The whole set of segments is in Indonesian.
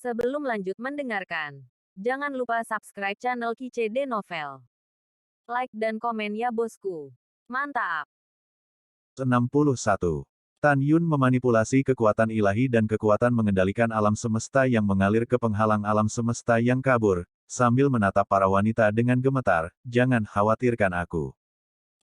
Sebelum lanjut mendengarkan, jangan lupa subscribe channel KCD Novel. Like dan komen ya bosku. Mantap. 61. Tan Yun memanipulasi kekuatan ilahi dan kekuatan mengendalikan alam semesta yang mengalir ke penghalang alam semesta yang kabur, sambil menatap para wanita dengan gemetar, "Jangan khawatirkan aku."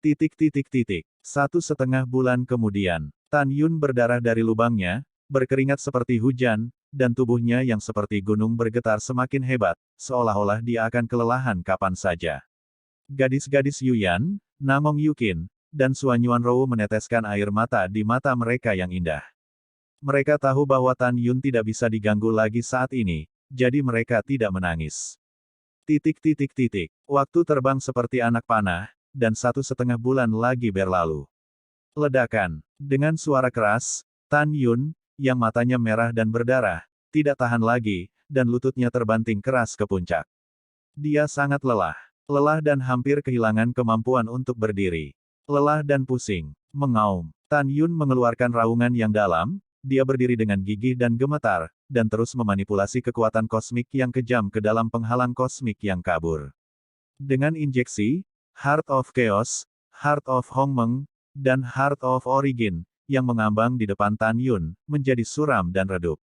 1,5 bulan kemudian, Tan Yun berdarah dari lubangnya, berkeringat seperti hujan, dan tubuhnya yang seperti gunung bergetar semakin hebat, seolah-olah dia akan kelelahan kapan saja. Gadis-gadis Yuyan, Namong Yukin, dan Suanyuan Rou meneteskan air mata di mata mereka yang indah. Mereka tahu bahwa Tan Yun tidak bisa diganggu lagi saat ini, jadi mereka tidak menangis. Waktu terbang seperti anak panah, dan 1,5 bulan lagi berlalu. Ledakan. Dengan suara keras, Tan Yun, yang matanya merah dan berdarah, tidak tahan lagi, dan lututnya terbanting keras ke puncak. Dia sangat lelah. Lelah dan hampir kehilangan kemampuan untuk berdiri. Lelah dan pusing. Mengaum. Tan Yun mengeluarkan raungan yang dalam, dia berdiri dengan gigih dan gemetar, dan terus memanipulasi kekuatan kosmik yang kejam ke dalam penghalang kosmik yang kabur. Dengan injeksi, Heart of Chaos, Heart of Hongmeng, dan Heart of Origin, yang mengambang di depan Tan Yun, menjadi suram dan redup.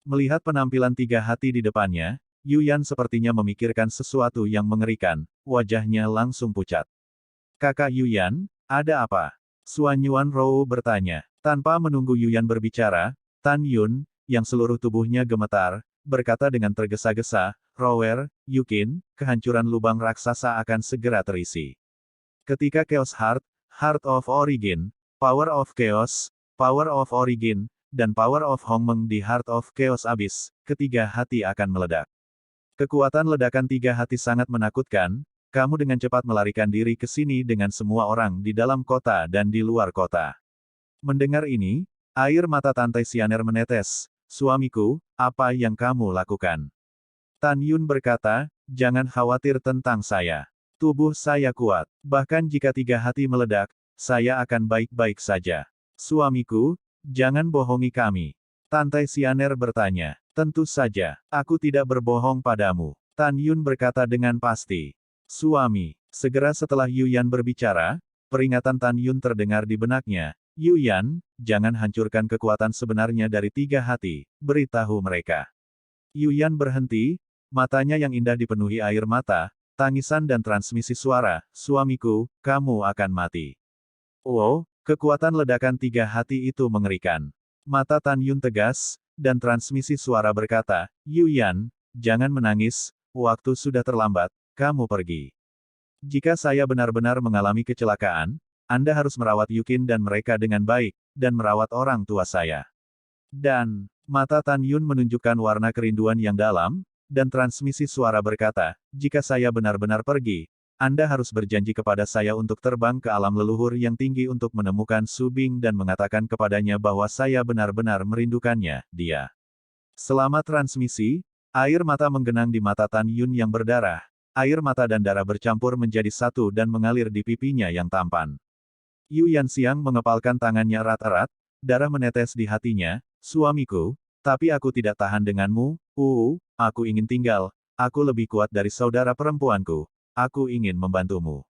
Melihat penampilan tiga hati di depannya, Yuyan sepertinya memikirkan sesuatu yang mengerikan, wajahnya langsung pucat. "Kakak Yuyan, ada apa?" Suanyuan Rou bertanya. Tanpa menunggu Yuyan berbicara, Tan Yun, yang seluruh tubuhnya gemetar, berkata dengan tergesa-gesa, "Rower, Yukin, kehancuran lubang raksasa akan segera terisi. Ketika Chaos Heart, Heart of Origin, Power of Chaos, Power of Origin, dan Power of Hongmeng di Heart of Chaos habis, ketiga hati akan meledak. Kekuatan ledakan tiga hati sangat menakutkan, kamu dengan cepat melarikan diri ke sini dengan semua orang di dalam kota dan di luar kota." Mendengar ini, air mata Tante Xianer menetes. "Suamiku, apa yang kamu lakukan?" Tan Yun berkata, "Jangan khawatir tentang saya. Tubuh saya kuat. Bahkan jika tiga hati meledak, saya akan baik-baik saja." "Suamiku, jangan bohongi kami." Tante Xianer bertanya. "Tentu saja, aku tidak berbohong padamu." Tan Yun berkata dengan pasti. "Suami." Segera setelah Yuyan berbicara, peringatan Tan Yun terdengar di benaknya. "Yuyan, jangan hancurkan kekuatan sebenarnya dari tiga hati, beritahu mereka." Yuyan berhenti, matanya yang indah dipenuhi air mata, tangisan dan transmisi suara, "Suamiku, kamu akan mati." Oh, kekuatan ledakan tiga hati itu mengerikan. Mata Tan Yun tegas, dan transmisi suara berkata, "Yuyan, jangan menangis, waktu sudah terlambat, kamu pergi. Jika saya benar-benar mengalami kecelakaan, Anda harus merawat Yukin dan mereka dengan baik, dan merawat orang tua saya." Dan, mata Tan Yun menunjukkan warna kerinduan yang dalam, dan transmisi suara berkata, "Jika saya benar-benar pergi, Anda harus berjanji kepada saya untuk terbang ke alam leluhur yang tinggi untuk menemukan Su Bing dan mengatakan kepadanya bahwa saya benar-benar merindukannya, dia." Selama transmisi, air mata menggenang di mata Tan Yun yang berdarah. Air mata dan darah bercampur menjadi satu dan mengalir di pipinya yang tampan. Yu Yanxiang mengepalkan tangannya erat-erat, darah menetes di hatinya, "Suamiku, tapi aku tidak tahan denganmu, aku ingin tinggal, aku lebih kuat dari saudara perempuanku, aku ingin membantumu."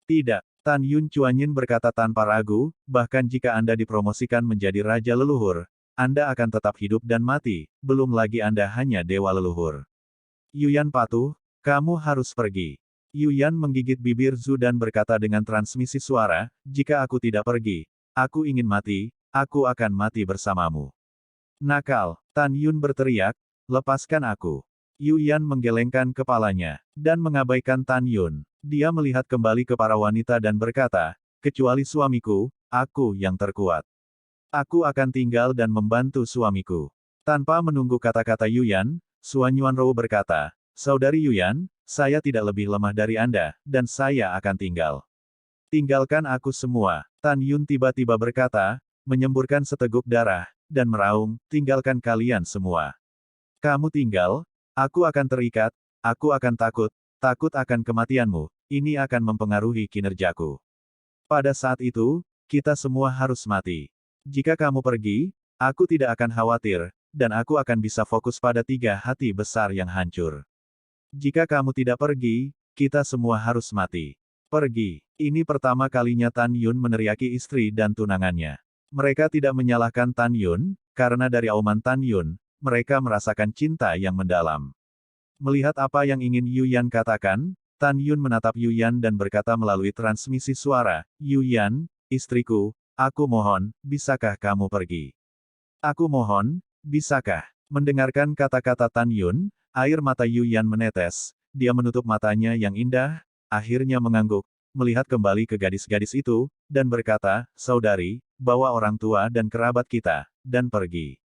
"Tidak," Tan Yun Chuanyin berkata tanpa ragu, "bahkan jika Anda dipromosikan menjadi Raja Leluhur, Anda akan tetap hidup dan mati, belum lagi Anda hanya Dewa Leluhur." "Yuyan patuh, kamu harus pergi." Yuyan menggigit bibir Zhu dan berkata dengan transmisi suara, "Jika aku tidak pergi, aku ingin mati, aku akan mati bersamamu." "Nakal!" Tan Yun berteriak, "Lepaskan aku." Yuyan menggelengkan kepalanya, dan mengabaikan Tan Yun. Dia melihat kembali ke para wanita dan berkata, "Kecuali suamiku, aku yang terkuat. Aku akan tinggal dan membantu suamiku." Tanpa menunggu kata-kata Yuyan, Suanyuan Rou berkata, "Saudari Yuyan, saya tidak lebih lemah dari Anda, dan saya akan tinggal. Tinggalkan aku semua." Tan Yun tiba-tiba berkata, menyemburkan seteguk darah, dan meraung, "Tinggalkan kalian semua. Kamu tinggal, aku akan terikat, aku akan takut, takut akan kematianmu, ini akan mempengaruhi kinerjaku. Pada saat itu, kita semua harus mati. Jika kamu pergi, aku tidak akan khawatir, dan aku akan bisa fokus pada tiga hati besar yang hancur. Jika kamu tidak pergi, kita semua harus mati. Pergi. Ini pertama kalinya Tan Yun meneriaki istri dan tunangannya. Mereka tidak menyalahkan Tan Yun, karena dari auman Tan Yun, mereka merasakan cinta yang mendalam. Melihat apa yang ingin Yu Yan katakan, Tan Yun menatap Yu Yan dan berkata melalui transmisi suara, Yu Yan, istriku, aku mohon, bisakah kamu pergi? Aku mohon, bisakah? Mendengarkan kata-kata Tan Yun, air mata Yu Yan menetes, dia menutup matanya yang indah, akhirnya mengangguk, melihat kembali ke gadis-gadis itu, dan berkata, saudari, bawa orang tua dan kerabat kita, dan pergi.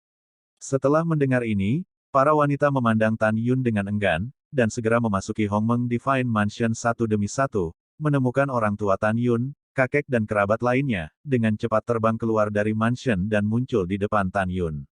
Setelah mendengar ini, para wanita memandang Tan Yun dengan enggan, dan segera memasuki Hongmeng Divine Mansion satu demi satu, menemukan orang tua Tan Yun, kakek dan kerabat lainnya, dengan cepat terbang keluar dari mansion dan muncul di depan Tan Yun.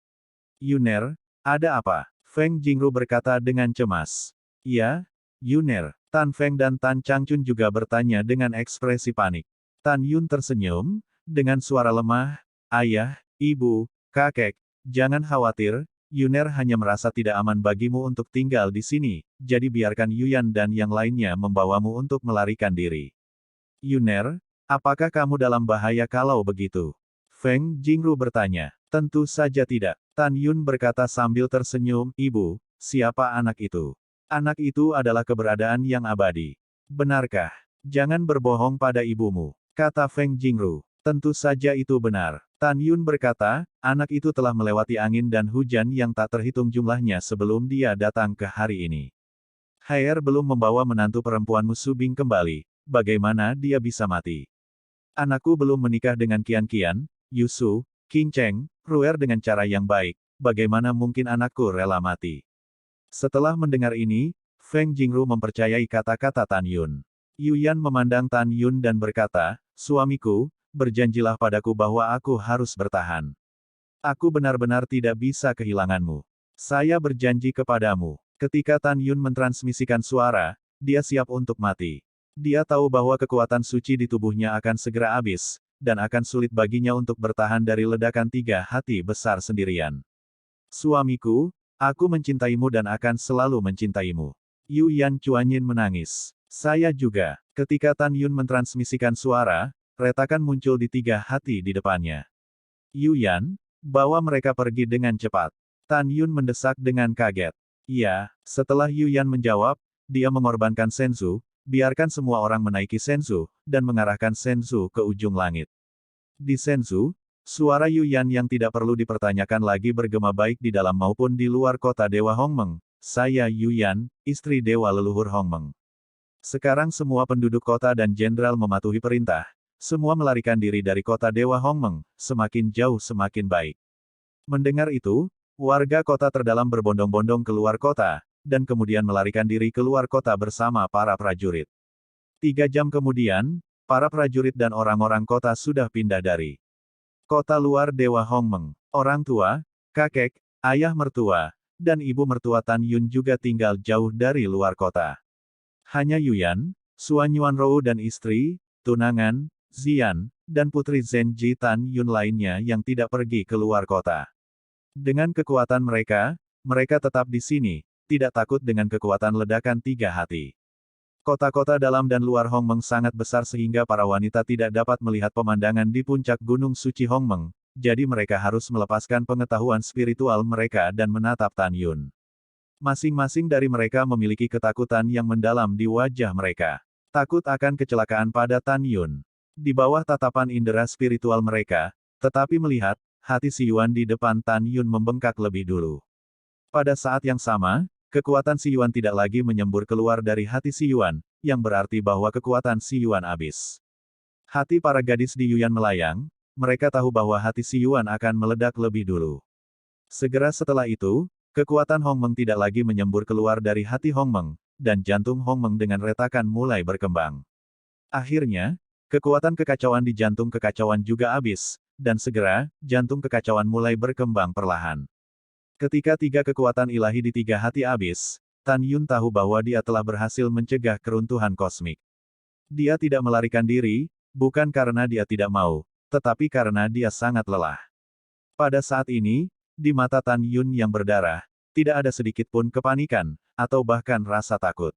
Yuner, ada apa? Feng Jingru berkata dengan cemas. Iya, Yuner. Tan Feng dan Tan Changchun juga bertanya dengan ekspresi panik. Tan Yun tersenyum, dengan suara lemah, ayah, ibu, kakek, jangan khawatir, Yuner hanya merasa tidak aman bagimu untuk tinggal di sini, jadi biarkan Yuyan dan yang lainnya membawamu untuk melarikan diri. Yuner, apakah kamu dalam bahaya kalau begitu? Feng Jingru bertanya. Tentu saja tidak. Tan Yun berkata sambil tersenyum, ibu, siapa anak itu? Anak itu adalah keberadaan yang abadi. Benarkah? Jangan berbohong pada ibumu, kata Feng Jingru. Tentu saja itu benar. Tan Yun berkata, anak itu telah melewati angin dan hujan yang tak terhitung jumlahnya sebelum dia datang ke hari ini. Haier belum membawa menantu perempuanmu Subing kembali, bagaimana dia bisa mati? Anakku belum menikah dengan Qian Qian, Yusu, Qing Cheng, Ruer dengan cara yang baik, bagaimana mungkin anakku rela mati? Setelah mendengar ini, Feng Jingru mempercayai kata-kata Tan Yun. Yu Yan memandang Tan Yun dan berkata, suamiku, berjanjilah padaku bahwa aku harus bertahan. Aku benar-benar tidak bisa kehilanganmu. Saya berjanji kepadamu. Ketika Tan Yun mentransmisikan suara, dia siap untuk mati. Dia tahu bahwa kekuatan suci di tubuhnya akan segera habis, dan akan sulit baginya untuk bertahan dari ledakan tiga hati besar sendirian. Suamiku, aku mencintaimu dan akan selalu mencintaimu. Yu Yan Chuanyin menangis. Saya juga. Ketika Tan Yun mentransmisikan suara, retakan muncul di tiga hati di depannya. Yu Yan, bawa mereka pergi dengan cepat. Tan Yun mendesak dengan kaget. Iya, setelah Yu Yan menjawab, dia mengorbankan Senzu, biarkan semua orang menaiki Senzu, dan mengarahkan Senzu ke ujung langit. Di Senzu, suara Yu Yan yang tidak perlu dipertanyakan lagi bergema baik di dalam maupun di luar kota Dewa Hongmeng. Saya Yu Yan, istri Dewa Leluhur Hongmeng. Sekarang semua penduduk kota dan jenderal mematuhi perintah. Semua melarikan diri dari kota Dewa Hongmeng, semakin jauh semakin baik. Mendengar itu, warga kota terdalam berbondong-bondong keluar kota, dan kemudian melarikan diri keluar kota bersama para prajurit. 3 jam kemudian, para prajurit dan orang-orang kota sudah pindah dari kota luar Dewa Hongmeng. Orang tua, kakek, ayah mertua, dan ibu mertua Tan Yun juga tinggal jauh dari luar kota. Hanya Yuyan, Suan Yuanrou dan istri, tunangan, Zian, dan putri Zenji Tan Yun lainnya yang tidak pergi keluar kota. Dengan kekuatan mereka, mereka tetap di sini, tidak takut dengan kekuatan ledakan tiga hati. Kota-kota dalam dan luar Hongmeng sangat besar sehingga para wanita tidak dapat melihat pemandangan di puncak Gunung Suci Hongmeng, jadi mereka harus melepaskan pengetahuan spiritual mereka dan menatap Tan Yun. Masing-masing dari mereka memiliki ketakutan yang mendalam di wajah mereka. Takut akan kecelakaan pada Tan Yun. Di bawah tatapan indera spiritual mereka, tetapi melihat, hati Si Yuan di depan Tan Yun membengkak lebih dulu. Pada saat yang sama, kekuatan Si Yuan tidak lagi menyembur keluar dari hati Si Yuan, yang berarti bahwa kekuatan Si Yuan habis. Hati para gadis di Yuyan melayang, mereka tahu bahwa hati Si Yuan akan meledak lebih dulu. Segera setelah itu, kekuatan Hongmeng tidak lagi menyembur keluar dari hati Hongmeng, dan jantung Hongmeng dengan retakan mulai berkembang. Akhirnya, kekuatan kekacauan di jantung kekacauan juga habis, dan segera, jantung kekacauan mulai berkembang perlahan. Ketika tiga kekuatan ilahi di tiga hati habis, Tan Yun tahu bahwa dia telah berhasil mencegah keruntuhan kosmik. Dia tidak melarikan diri, bukan karena dia tidak mau, tetapi karena dia sangat lelah. Pada saat ini, Di mata Tan Yun yang berdarah, tidak ada sedikit pun kepanikan, atau bahkan rasa takut.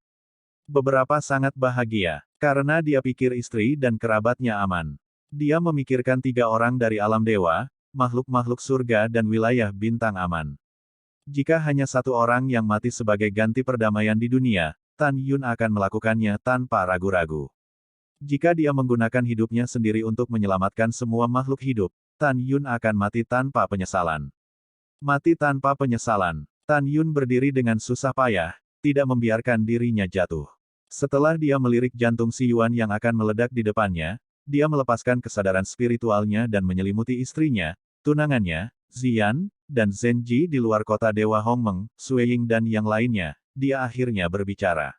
Beberapa sangat bahagia, karena dia pikir istri dan kerabatnya aman. Dia memikirkan 3 orang dari alam dewa, makhluk-makhluk surga dan wilayah bintang aman. Jika hanya 1 orang yang mati sebagai ganti perdamaian di dunia, Tan Yun akan melakukannya tanpa ragu-ragu. Jika dia menggunakan hidupnya sendiri untuk menyelamatkan semua makhluk hidup, Tan Yun akan mati tanpa penyesalan. Mati tanpa penyesalan. Tan Yun berdiri dengan susah payah, tidak membiarkan dirinya jatuh. Setelah dia melirik jantung Si Yuan yang akan meledak di depannya, dia melepaskan kesadaran spiritualnya dan menyelimuti istrinya, tunangannya, Ziyan, dan Zenji di luar kota Dewa Hongmeng, Sueying dan yang lainnya. Dia akhirnya berbicara.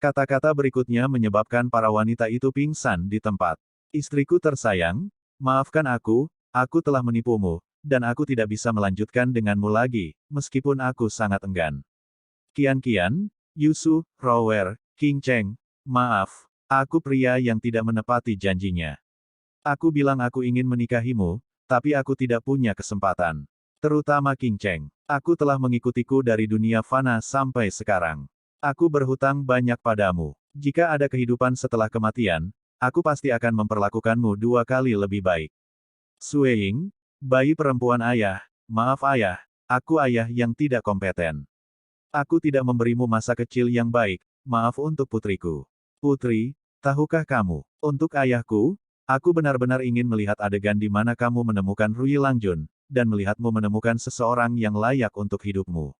Kata-kata berikutnya menyebabkan para wanita itu pingsan di tempat. Istriku tersayang, maafkan aku telah menipumu, dan aku tidak bisa melanjutkan denganmu lagi, meskipun aku sangat enggan. Qian, Yusu, Rower, King Cheng, maaf, aku pria yang tidak menepati janjinya. Aku bilang aku ingin menikahimu, tapi aku tidak punya kesempatan. Terutama King Cheng. Aku telah mengikutiku dari dunia fana sampai sekarang. Aku berhutang banyak padamu. Jika ada kehidupan setelah kematian, aku pasti akan memperlakukanmu 2 kali lebih baik. Sueying, bayi perempuan ayah, maaf ayah, aku ayah yang tidak kompeten. Aku tidak memberimu masa kecil yang baik, maaf untuk putriku. Putri, tahukah kamu, untuk ayahku, aku benar-benar ingin melihat adegan di mana kamu menemukan Rui Langjun, dan melihatmu menemukan seseorang yang layak untuk hidupmu.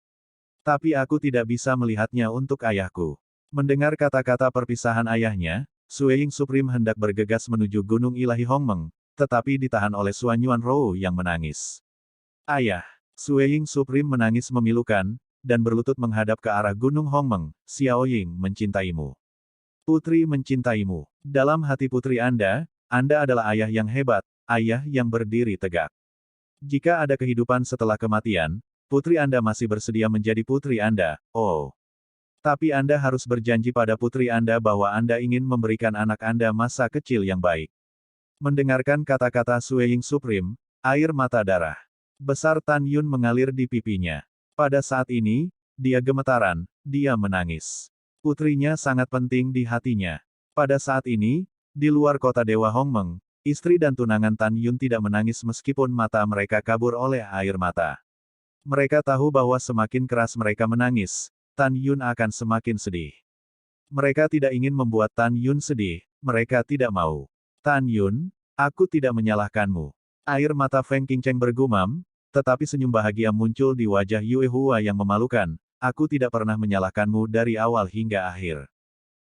Tapi aku tidak bisa melihatnya untuk ayahku. Mendengar kata-kata perpisahan ayahnya, Sueying Supreme hendak bergegas menuju Gunung Ilahi Hongmeng, tetapi ditahan oleh Suan Yuan Rou yang menangis. Ayah, Sueying Supreme menangis memilukan, dan berlutut menghadap ke arah Gunung Hongmeng, Xiaoying mencintaimu. Putri mencintaimu. Dalam hati putri Anda adalah ayah yang hebat, ayah yang berdiri tegak. Jika ada kehidupan setelah kematian, putri Anda masih bersedia menjadi putri Anda, oh. Tapi Anda harus berjanji pada putri Anda bahwa Anda ingin memberikan anak Anda masa kecil yang baik. Mendengarkan kata-kata Sueying Supreme, air mata darah besar Tan Yun mengalir di pipinya. Pada saat ini, dia gemetaran, dia menangis. Putrinya sangat penting di hatinya. Pada saat ini, di luar kota Dewa Hongmeng, istri dan tunangan Tan Yun tidak menangis meskipun mata mereka kabur oleh air mata. Mereka tahu bahwa semakin keras mereka menangis, Tan Yun akan semakin sedih. Mereka tidak ingin membuat Tan Yun sedih, mereka tidak mau. Tan Yun, aku tidak menyalahkanmu. Air mata Feng Qingcheng bergumam, tetapi senyum bahagia muncul di wajah Yue Hua yang memalukan, aku tidak pernah menyalahkanmu dari awal hingga akhir.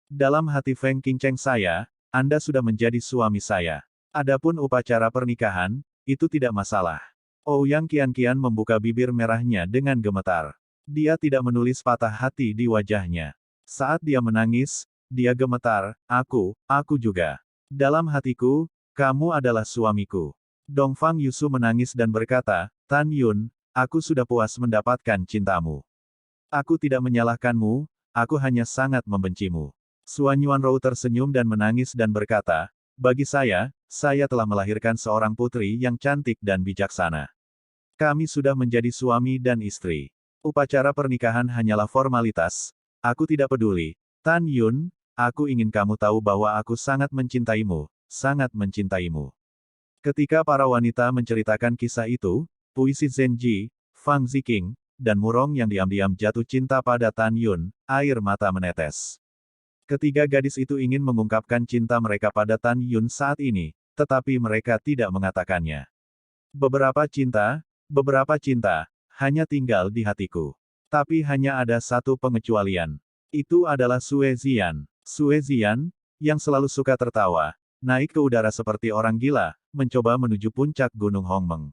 Dalam hati Feng Qingcheng saya, Anda sudah menjadi suami saya. Adapun upacara pernikahan, itu tidak masalah. Ouyang Qian membuka bibir merahnya dengan gemetar. Dia tidak menulis patah hati di wajahnya. Saat dia menangis, dia gemetar, aku juga. Dalam hatiku, kamu adalah suamiku. Dongfang Yusu menangis dan berkata, Tan Yun, aku sudah puas mendapatkan cintamu. Aku tidak menyalahkanmu, aku hanya sangat membencimu. Suan Yuan Rou tersenyum dan menangis dan berkata, bagi saya telah melahirkan seorang putri yang cantik dan bijaksana. Kami sudah menjadi suami dan istri. Upacara pernikahan hanyalah formalitas. Aku tidak peduli. Tan Yun, aku ingin kamu tahu bahwa aku sangat mencintaimu, sangat mencintaimu. Ketika para wanita menceritakan kisah itu, puisi Zenji, Fang Ziqing, dan Murong yang diam-diam jatuh cinta pada Tan Yun, air mata menetes. Ketiga gadis itu ingin mengungkapkan cinta mereka pada Tan Yun saat ini, tetapi mereka tidak mengatakannya. Beberapa cinta, hanya tinggal di hatiku. Tapi hanya ada satu pengecualian. Itu adalah Sue Ziyan. Sue Ziyan, yang selalu suka tertawa, naik ke udara seperti orang gila, mencoba menuju puncak Gunung Hongmeng.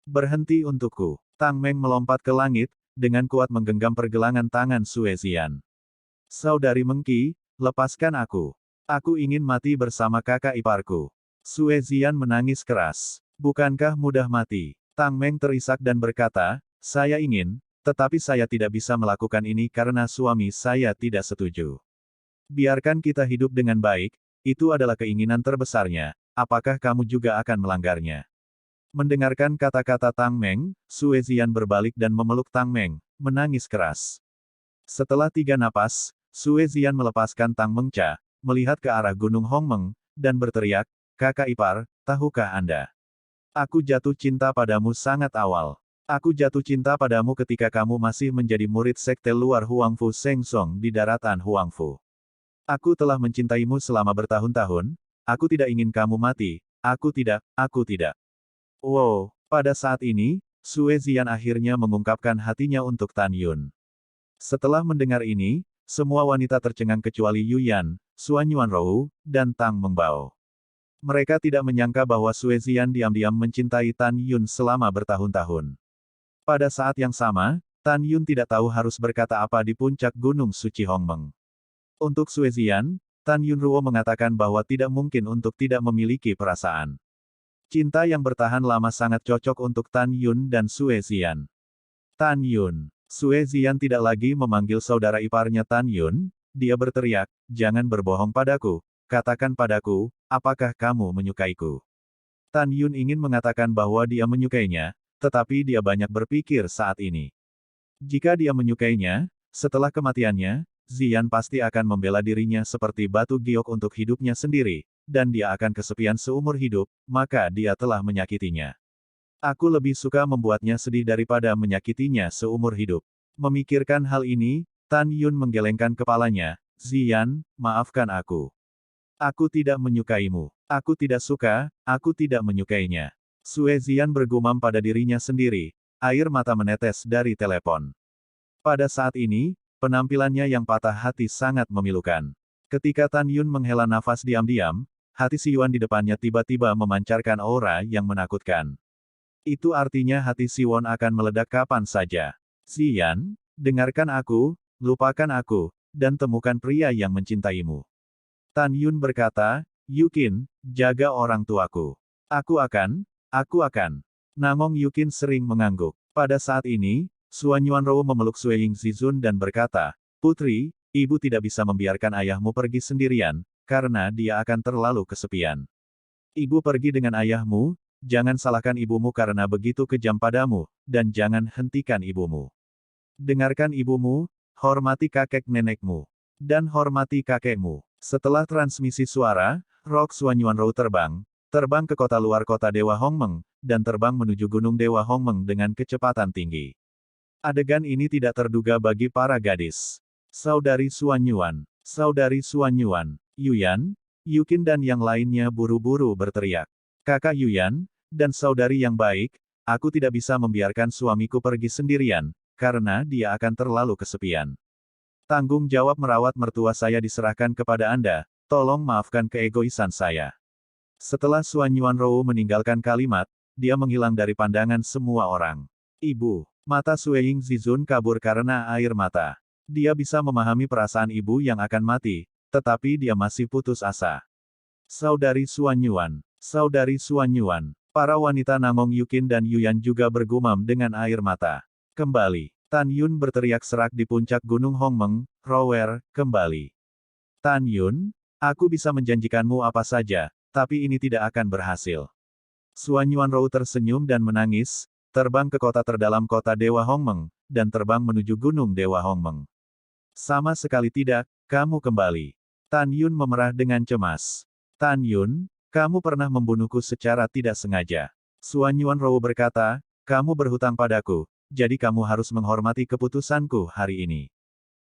Berhenti untukku. Tang Meng melompat ke langit, dengan kuat menggenggam pergelangan tangan Sue Ziyan. Saudari Mengki, lepaskan aku. Aku ingin mati bersama kakak iparku. Sue Ziyan menangis keras. Bukankah mudah mati? Tang Meng terisak dan berkata, saya ingin, tetapi saya tidak bisa melakukan ini karena suami saya tidak setuju. Biarkan kita hidup dengan baik, itu adalah keinginan terbesarnya, apakah kamu juga akan melanggarnya? Mendengarkan kata-kata Tang Meng, Sue Ziyan berbalik dan memeluk Tang Meng, menangis keras. Setelah 3 napas, Sue Ziyan melepaskan Tang Mengca, melihat ke arah Gunung Hongmeng, dan berteriak, "Kakak ipar, tahukah Anda? Aku jatuh cinta padamu sangat awal. Aku jatuh cinta padamu ketika kamu masih menjadi murid sekte luar Huangfu Seng Song di daratan Huangfu. Aku telah mencintaimu selama bertahun-tahun, aku tidak ingin kamu mati, aku tidak, aku tidak." Wow, pada saat ini, Sue Ziyan akhirnya mengungkapkan hatinya untuk Tan Yun. Setelah mendengar ini, semua wanita tercengang kecuali Yu Yan, Suan Yuanrou, dan Tang Mengbao. Mereka tidak menyangka bahwa Sue Ziyan diam-diam mencintai Tan Yun selama bertahun-tahun. Pada saat yang sama, Tan Yun tidak tahu harus berkata apa di puncak Gunung Suci Hongmeng. Untuk Sue Ziyan, Tan Yunruo mengatakan bahwa tidak mungkin untuk tidak memiliki perasaan. Cinta yang bertahan lama sangat cocok untuk Tan Yun dan Sue Ziyan. Tan Yun. Sue Ziyan tidak lagi memanggil saudara iparnya Tan Yun, dia berteriak, "Jangan berbohong padaku, katakan padaku, apakah kamu menyukaiku?" Tan Yun ingin mengatakan bahwa dia menyukainya, tetapi dia banyak berpikir saat ini. Jika dia menyukainya, setelah kematiannya, Ziyan pasti akan membela dirinya seperti batu giok untuk hidupnya sendiri, dan dia akan kesepian seumur hidup, maka dia telah menyakitinya. Aku lebih suka membuatnya sedih daripada menyakitinya seumur hidup. Memikirkan hal ini, Tan Yun menggelengkan kepalanya, "Ziyan, maafkan aku. Aku tidak menyukaimu. Aku tidak suka, aku tidak menyukainya." Sue Ziyan bergumam pada dirinya sendiri, air mata menetes dari telepon. Pada saat ini, penampilannya yang patah hati sangat memilukan. Ketika Tan Yun menghela nafas diam-diam, hati Si Yuan di depannya tiba-tiba memancarkan aura yang menakutkan. Itu artinya hati Si Won akan meledak kapan saja. "Ziyan, dengarkan aku, lupakan aku, dan temukan pria yang mencintaimu." Tan Yun berkata, "Yukin, jaga orang tuaku. Aku akan. Nangong Yukin sering mengangguk. Pada saat ini, Suan Yuanrou memeluk Sue Ying Zizun dan berkata, "Putri, ibu tidak bisa membiarkan ayahmu pergi sendirian, karena dia akan terlalu kesepian. Ibu pergi dengan ayahmu, jangan salahkan ibumu karena begitu kejam padamu, dan jangan hentikan ibumu. Dengarkan ibumu, hormati kakek nenekmu, dan hormati kakekmu." Setelah transmisi suara, Rock Suan Yuanrou terbang ke kota luar kota Dewa Hongmeng, dan terbang menuju Gunung Dewa Hongmeng dengan kecepatan tinggi. Adegan ini tidak terduga bagi para gadis. Saudari Suan Yuan, Yuyan, Yukin dan yang lainnya buru-buru berteriak. "Kakak Yuyan, dan saudari yang baik, aku tidak bisa membiarkan suamiku pergi sendirian, karena dia akan terlalu kesepian. Tanggung jawab merawat mertua saya diserahkan kepada Anda, tolong maafkan keegoisan saya." Setelah Suan Yuanrou meninggalkan kalimat, dia menghilang dari pandangan semua orang. "Ibu." Mata Sue Ying Zizun kabur karena air mata. Dia bisa memahami perasaan ibu yang akan mati, tetapi dia masih putus asa. Saudari Suan Yuan. Para wanita Nangong Yukin dan Yuyan juga bergumam dengan air mata. "Kembali." Tan Yun berteriak serak di puncak Gunung Hongmeng, "Rower, kembali. Tan Yun, aku bisa menjanjikanmu apa saja, tapi ini tidak akan berhasil." Suan Yuanrou tersenyum dan menangis, terbang ke kota terdalam kota Dewa Hongmeng, dan terbang menuju Gunung Dewa Hongmeng. "Sama sekali tidak, kamu kembali." Tan Yun memerah dengan cemas. "Tan Yun, kamu pernah membunuhku secara tidak sengaja." Suan Yuanrou berkata, "Kamu berhutang padaku, jadi kamu harus menghormati keputusanku hari ini.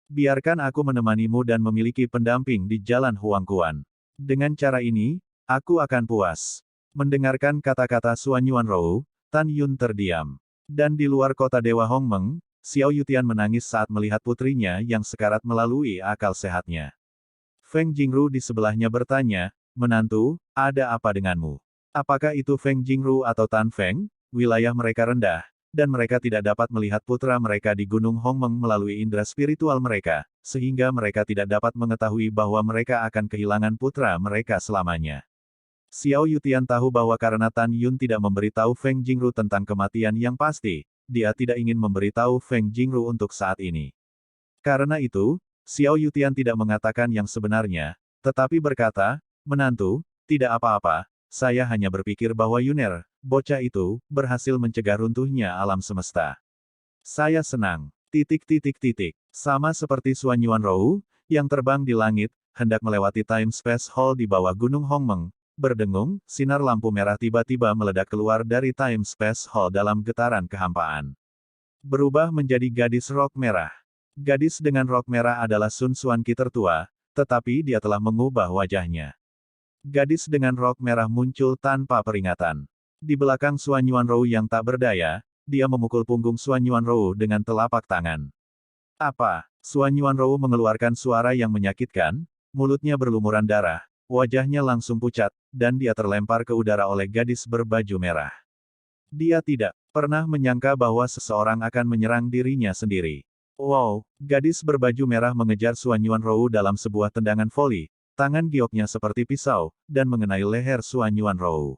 Biarkan aku menemanimu dan memiliki pendamping di jalan Huangkuan. Dengan cara ini, aku akan puas." Mendengarkan kata-kata Suan Yuanrou, Tan Yun terdiam. Dan di luar kota Dewa Hongmeng, Xiao Yutian menangis saat melihat putrinya yang sekarat melalui akal sehatnya. Feng Jingru di sebelahnya bertanya, "Menantu, ada apa denganmu? Apakah itu Feng Jingru atau Tan Feng? Wilayah mereka rendah, dan mereka tidak dapat melihat putra mereka di Gunung Hongmeng melalui indera spiritual mereka, sehingga mereka tidak dapat mengetahui bahwa mereka akan kehilangan putra mereka selamanya." Xiao Yutian tahu bahwa karena Tan Yun tidak memberitahu Feng Jingru tentang kematian yang pasti, dia tidak ingin memberitahu Feng Jingru untuk saat ini. Karena itu, Xiao Yutian tidak mengatakan yang sebenarnya, tetapi berkata, "Menantu, tidak apa-apa, saya hanya berpikir bahwa Yuner, bocah itu berhasil mencegah runtuhnya alam semesta. Saya senang. Titik titik titik. Sama seperti Suan Yuanrou, yang terbang di langit, hendak melewati Time Space Hall di bawah Gunung Hongmeng. Berdengung, sinar lampu merah tiba-tiba meledak keluar dari Time Space Hall dalam getaran kehampaan. Berubah menjadi gadis rok merah. Gadis dengan rok merah adalah Sun Xuanqi tertua, tetapi dia telah mengubah wajahnya. Gadis dengan rok merah muncul tanpa peringatan. Di belakang Suan Yuanrou yang tak berdaya, dia memukul punggung Suan Yuanrou dengan telapak tangan. Apa? Suan Yuanrou mengeluarkan suara yang menyakitkan, mulutnya berlumuran darah, wajahnya langsung pucat, dan dia terlempar ke udara oleh gadis berbaju merah. Dia tidak pernah menyangka bahwa seseorang akan menyerang dirinya sendiri. Wow, gadis berbaju merah mengejar Suan Yuanrou dalam sebuah tendangan voli, tangan gioknya seperti pisau, dan mengenai leher Suan Yuanrou.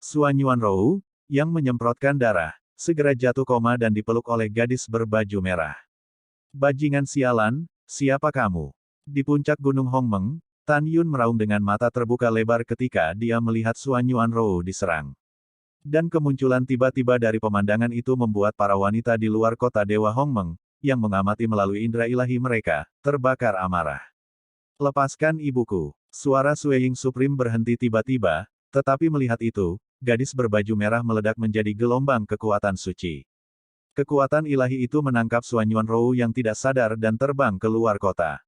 Suan Yuanrou, yang menyemprotkan darah, segera jatuh koma dan dipeluk oleh gadis berbaju merah. Bajingan sialan, siapa kamu? Di puncak Gunung Hongmeng, Tan Yun meraung dengan mata terbuka lebar ketika dia melihat Suan Yuanrou diserang. Dan kemunculan tiba-tiba dari pemandangan itu membuat para wanita di luar kota Dewa Hongmeng, yang mengamati melalui indera ilahi mereka, terbakar amarah. Lepaskan ibuku. Suara Sueying Supreme berhenti tiba-tiba, tetapi melihat itu, gadis berbaju merah meledak menjadi gelombang kekuatan suci. Kekuatan ilahi itu menangkap Suan Yuanrou yang tidak sadar dan terbang keluar kota.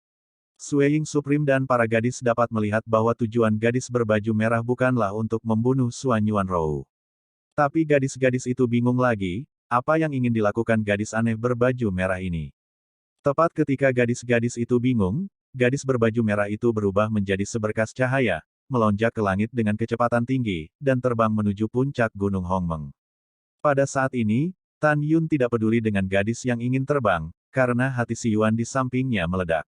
Sueying Supreme dan para gadis dapat melihat bahwa tujuan gadis berbaju merah bukanlah untuk membunuh Suan Yuanrou. Tapi gadis-gadis itu bingung lagi, apa yang ingin dilakukan gadis aneh berbaju merah ini. Tepat ketika gadis-gadis itu bingung, gadis berbaju merah itu berubah menjadi seberkas cahaya, melonjak ke langit dengan kecepatan tinggi, dan terbang menuju puncak Gunung Hongmeng. Pada saat ini, Tan Yun tidak peduli dengan gadis yang ingin terbang, karena hati si Yuan di sampingnya meledak.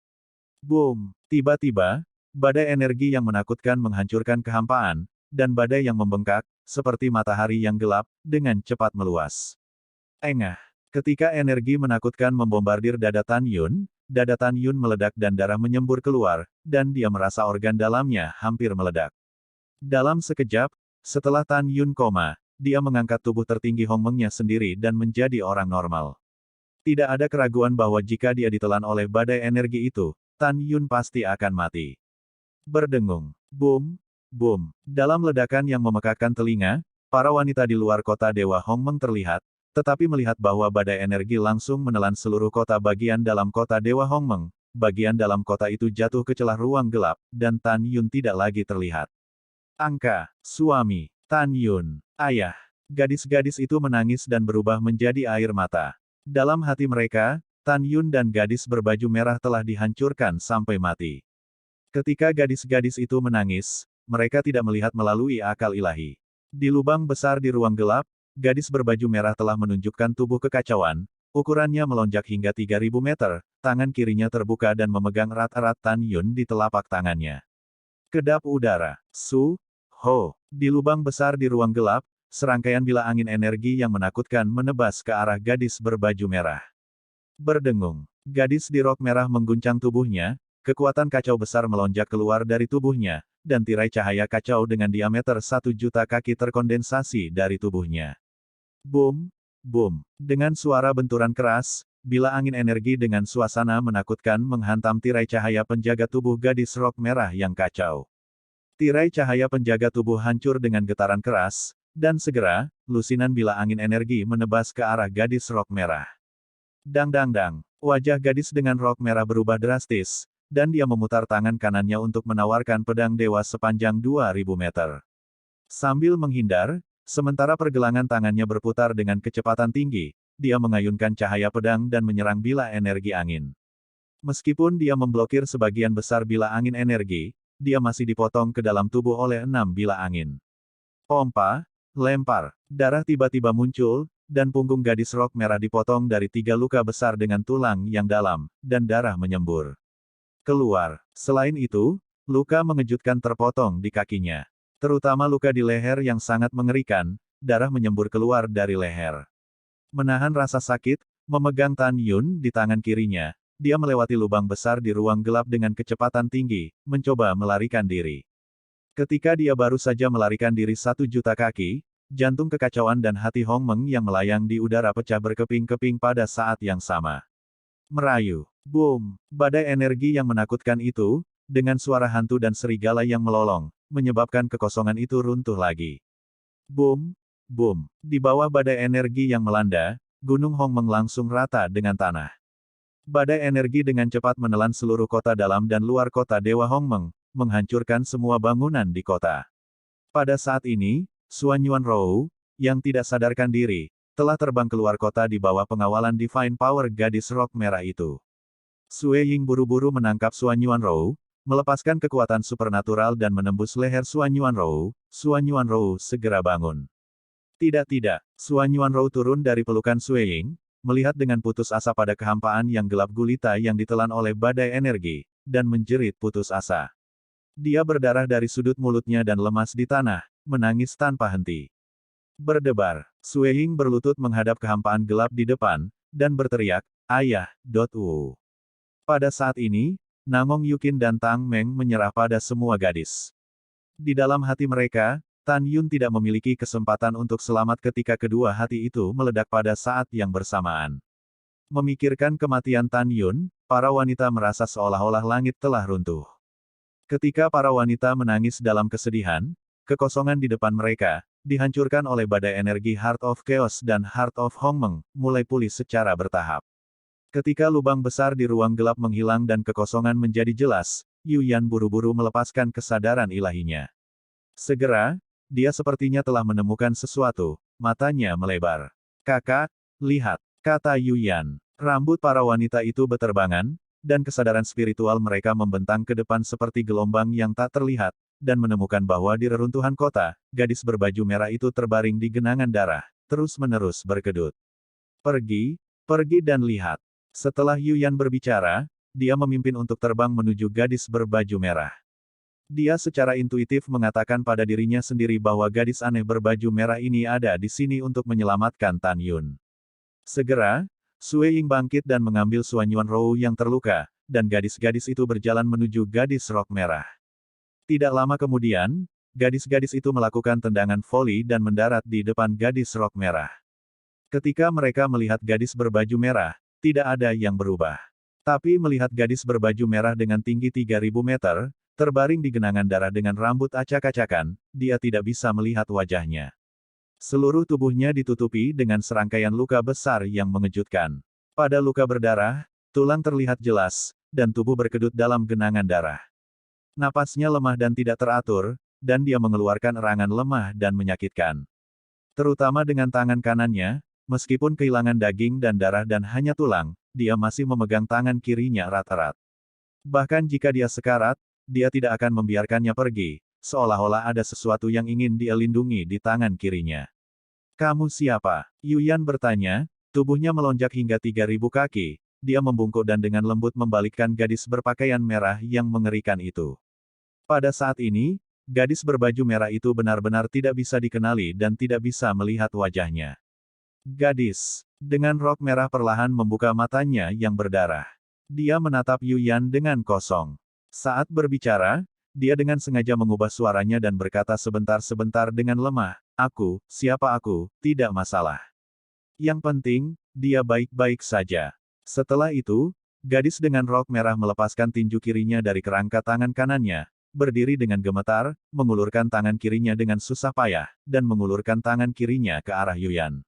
Boom! Tiba-tiba, badai energi yang menakutkan menghancurkan kehampaan, dan badai yang membengkak, seperti matahari yang gelap, dengan cepat meluas. Engah! Ketika energi menakutkan membombardir dada Tan Yun meledak dan darah menyembur keluar, dan dia merasa organ dalamnya hampir meledak. Dalam sekejap, setelah Tan Yun koma, dia mengangkat tubuh tertinggi Hongmengnya sendiri dan menjadi orang normal. Tidak ada keraguan bahwa jika dia ditelan oleh badai energi itu, Tan Yun pasti akan mati. Berdengung. Boom! Boom! Dalam ledakan yang memekakkan telinga, para wanita di luar kota Dewa Hongmeng terlihat, tetapi melihat bahwa badai energi langsung menelan seluruh kota bagian dalam kota Dewa Hongmeng, bagian dalam kota itu jatuh ke celah ruang gelap, dan Tan Yun tidak lagi terlihat. Angka, suami, Tan Yun, ayah. Gadis-gadis itu menangis dan berubah menjadi air mata. Dalam hati mereka, Tan Yun dan gadis berbaju merah telah dihancurkan sampai mati. Ketika gadis-gadis itu menangis, mereka tidak melihat melalui akal ilahi. Di lubang besar di ruang gelap, gadis berbaju merah telah menunjukkan tubuh kekacauan, ukurannya melonjak hingga 3000 meter, tangan kirinya terbuka dan memegang erat-erat Tan Yun di telapak tangannya. Kedap udara, Su, Ho, di lubang besar di ruang gelap, serangkaian bila angin energi yang menakutkan menebas ke arah gadis berbaju merah. Berdengung, gadis di rok merah mengguncang tubuhnya, kekuatan kacau besar melonjak keluar dari tubuhnya, dan tirai cahaya kacau dengan diameter 1 juta kaki terkondensasi dari tubuhnya. Boom! Boom! Dengan suara benturan keras, bila angin energi dengan suasana menakutkan menghantam tirai cahaya penjaga tubuh gadis rok merah yang kacau. Tirai cahaya penjaga tubuh hancur dengan getaran keras, dan segera, lusinan bila angin energi menebas ke arah gadis rok merah. Dang dang dang, wajah gadis dengan rok merah berubah drastis, dan dia memutar tangan kanannya untuk menawarkan pedang dewa sepanjang 2000 meter. Sambil menghindar, sementara pergelangan tangannya berputar dengan kecepatan tinggi, dia mengayunkan cahaya pedang dan menyerang bila energi angin. Meskipun dia memblokir sebagian besar bila angin energi, dia masih dipotong ke dalam tubuh oleh 6 bila angin. Pompa, lempar, darah tiba-tiba muncul, dan punggung gadis rok merah dipotong dari 3 luka besar dengan tulang yang dalam, dan darah menyembur keluar. Selain itu, luka mengejutkan terpotong di kakinya. Terutama luka di leher yang sangat mengerikan, darah menyembur keluar dari leher. Menahan rasa sakit, memegang Tan Yun di tangan kirinya, dia melewati lubang besar di ruang gelap dengan kecepatan tinggi, mencoba melarikan diri. Ketika dia baru saja melarikan diri 1 juta kaki, Jantung kekacauan dan hati Hong Meng yang melayang di udara pecah berkeping-keping pada saat yang sama. Merayu. Boom! Badai energi yang menakutkan itu, dengan suara hantu dan serigala yang melolong, menyebabkan kekosongan itu runtuh lagi. Boom! Boom! Di bawah badai energi yang melanda, Gunung Hong Meng langsung rata dengan tanah. Badai energi dengan cepat menelan seluruh kota dalam dan luar kota Dewa Hong Meng, menghancurkan semua bangunan di kota. Pada saat ini, Xuan Yuanrou, yang tidak sadarkan diri, telah terbang keluar kota di bawah pengawalan Divine Power gadis rok merah itu. Sue Ying buru-buru menangkap Xuan Yuanrou, melepaskan kekuatan supernatural dan menembus leher Xuan Yuanrou. Xuan Yuanrou segera bangun. Tidak, Xuan Yuanrou turun dari pelukan Sue Ying, melihat dengan putus asa pada kehampaan yang gelap gulita yang ditelan oleh badai energi, dan menjerit putus asa. Dia berdarah dari sudut mulutnya dan lemas di tanah, menangis tanpa henti. Berdebar, Sue Ying berlutut menghadap kehampaan gelap di depan, dan berteriak, "Ayah, Wu." Pada saat ini, Nangong Yukin dan Tang Meng menyerah pada semua gadis. Di dalam hati mereka, Tan Yun tidak memiliki kesempatan untuk selamat ketika kedua hati itu meledak pada saat yang bersamaan. Memikirkan kematian Tan Yun, para wanita merasa seolah-olah langit telah runtuh. Ketika para wanita menangis dalam kesedihan, kekosongan di depan mereka, dihancurkan oleh badai energi Heart of Chaos dan Heart of Hong Meng, mulai pulih secara bertahap. Ketika lubang besar di ruang gelap menghilang dan kekosongan menjadi jelas, Yu Yan buru-buru melepaskan kesadaran ilahinya. Segera, dia sepertinya telah menemukan sesuatu, matanya melebar. "Kakak, lihat," kata Yu Yan. Rambut para wanita itu beterbangan, dan kesadaran spiritual mereka membentang ke depan seperti gelombang yang tak terlihat, dan menemukan bahwa di reruntuhan kota, gadis berbaju merah itu terbaring di genangan darah, terus-menerus berkedut. Pergi dan lihat." Setelah Yu Yan berbicara, dia memimpin untuk terbang menuju gadis berbaju merah. Dia secara intuitif mengatakan pada dirinya sendiri bahwa gadis aneh berbaju merah ini ada di sini untuk menyelamatkan Tan Yun. Segera, Sue Ying bangkit dan mengambil Xuan Yuanrou yang terluka, dan gadis-gadis itu berjalan menuju gadis rok merah. Tidak lama kemudian, gadis-gadis itu melakukan tendangan voli dan mendarat di depan gadis rok merah. Ketika mereka melihat gadis berbaju merah, tidak ada yang berubah. Tapi melihat gadis berbaju merah dengan tinggi 3000 meter, terbaring di genangan darah dengan rambut acak-acakan, dia tidak bisa melihat wajahnya. Seluruh tubuhnya ditutupi dengan serangkaian luka besar yang mengejutkan. Pada luka berdarah, tulang terlihat jelas, dan tubuh berkedut dalam genangan darah. Napasnya lemah dan tidak teratur, dan dia mengeluarkan erangan lemah dan menyakitkan. Terutama dengan tangan kanannya, meskipun kehilangan daging dan darah dan hanya tulang, dia masih memegang tangan kirinya erat-erat. Bahkan jika dia sekarat, dia tidak akan membiarkannya pergi, seolah-olah ada sesuatu yang ingin dia lindungi di tangan kirinya. "Kamu siapa?" Yu Yan bertanya, tubuhnya melonjak hingga 3000 kaki, dia membungkuk dan dengan lembut membalikkan gadis berpakaian merah yang mengerikan itu. Pada saat ini, gadis berbaju merah itu benar-benar tidak bisa dikenali dan tidak bisa melihat wajahnya. Gadis dengan rok merah perlahan membuka matanya yang berdarah. Dia menatap Yu Yan dengan kosong. Saat berbicara, dia dengan sengaja mengubah suaranya dan berkata sebentar-sebentar dengan lemah, siapa aku, tidak masalah. Yang penting, dia baik-baik saja." Setelah itu, gadis dengan rok merah melepaskan tinju kirinya dari kerangka tangan kanannya, berdiri dengan gemetar, mengulurkan tangan kirinya dengan susah payah, dan mengulurkan tangan kirinya ke arah Yu Yan.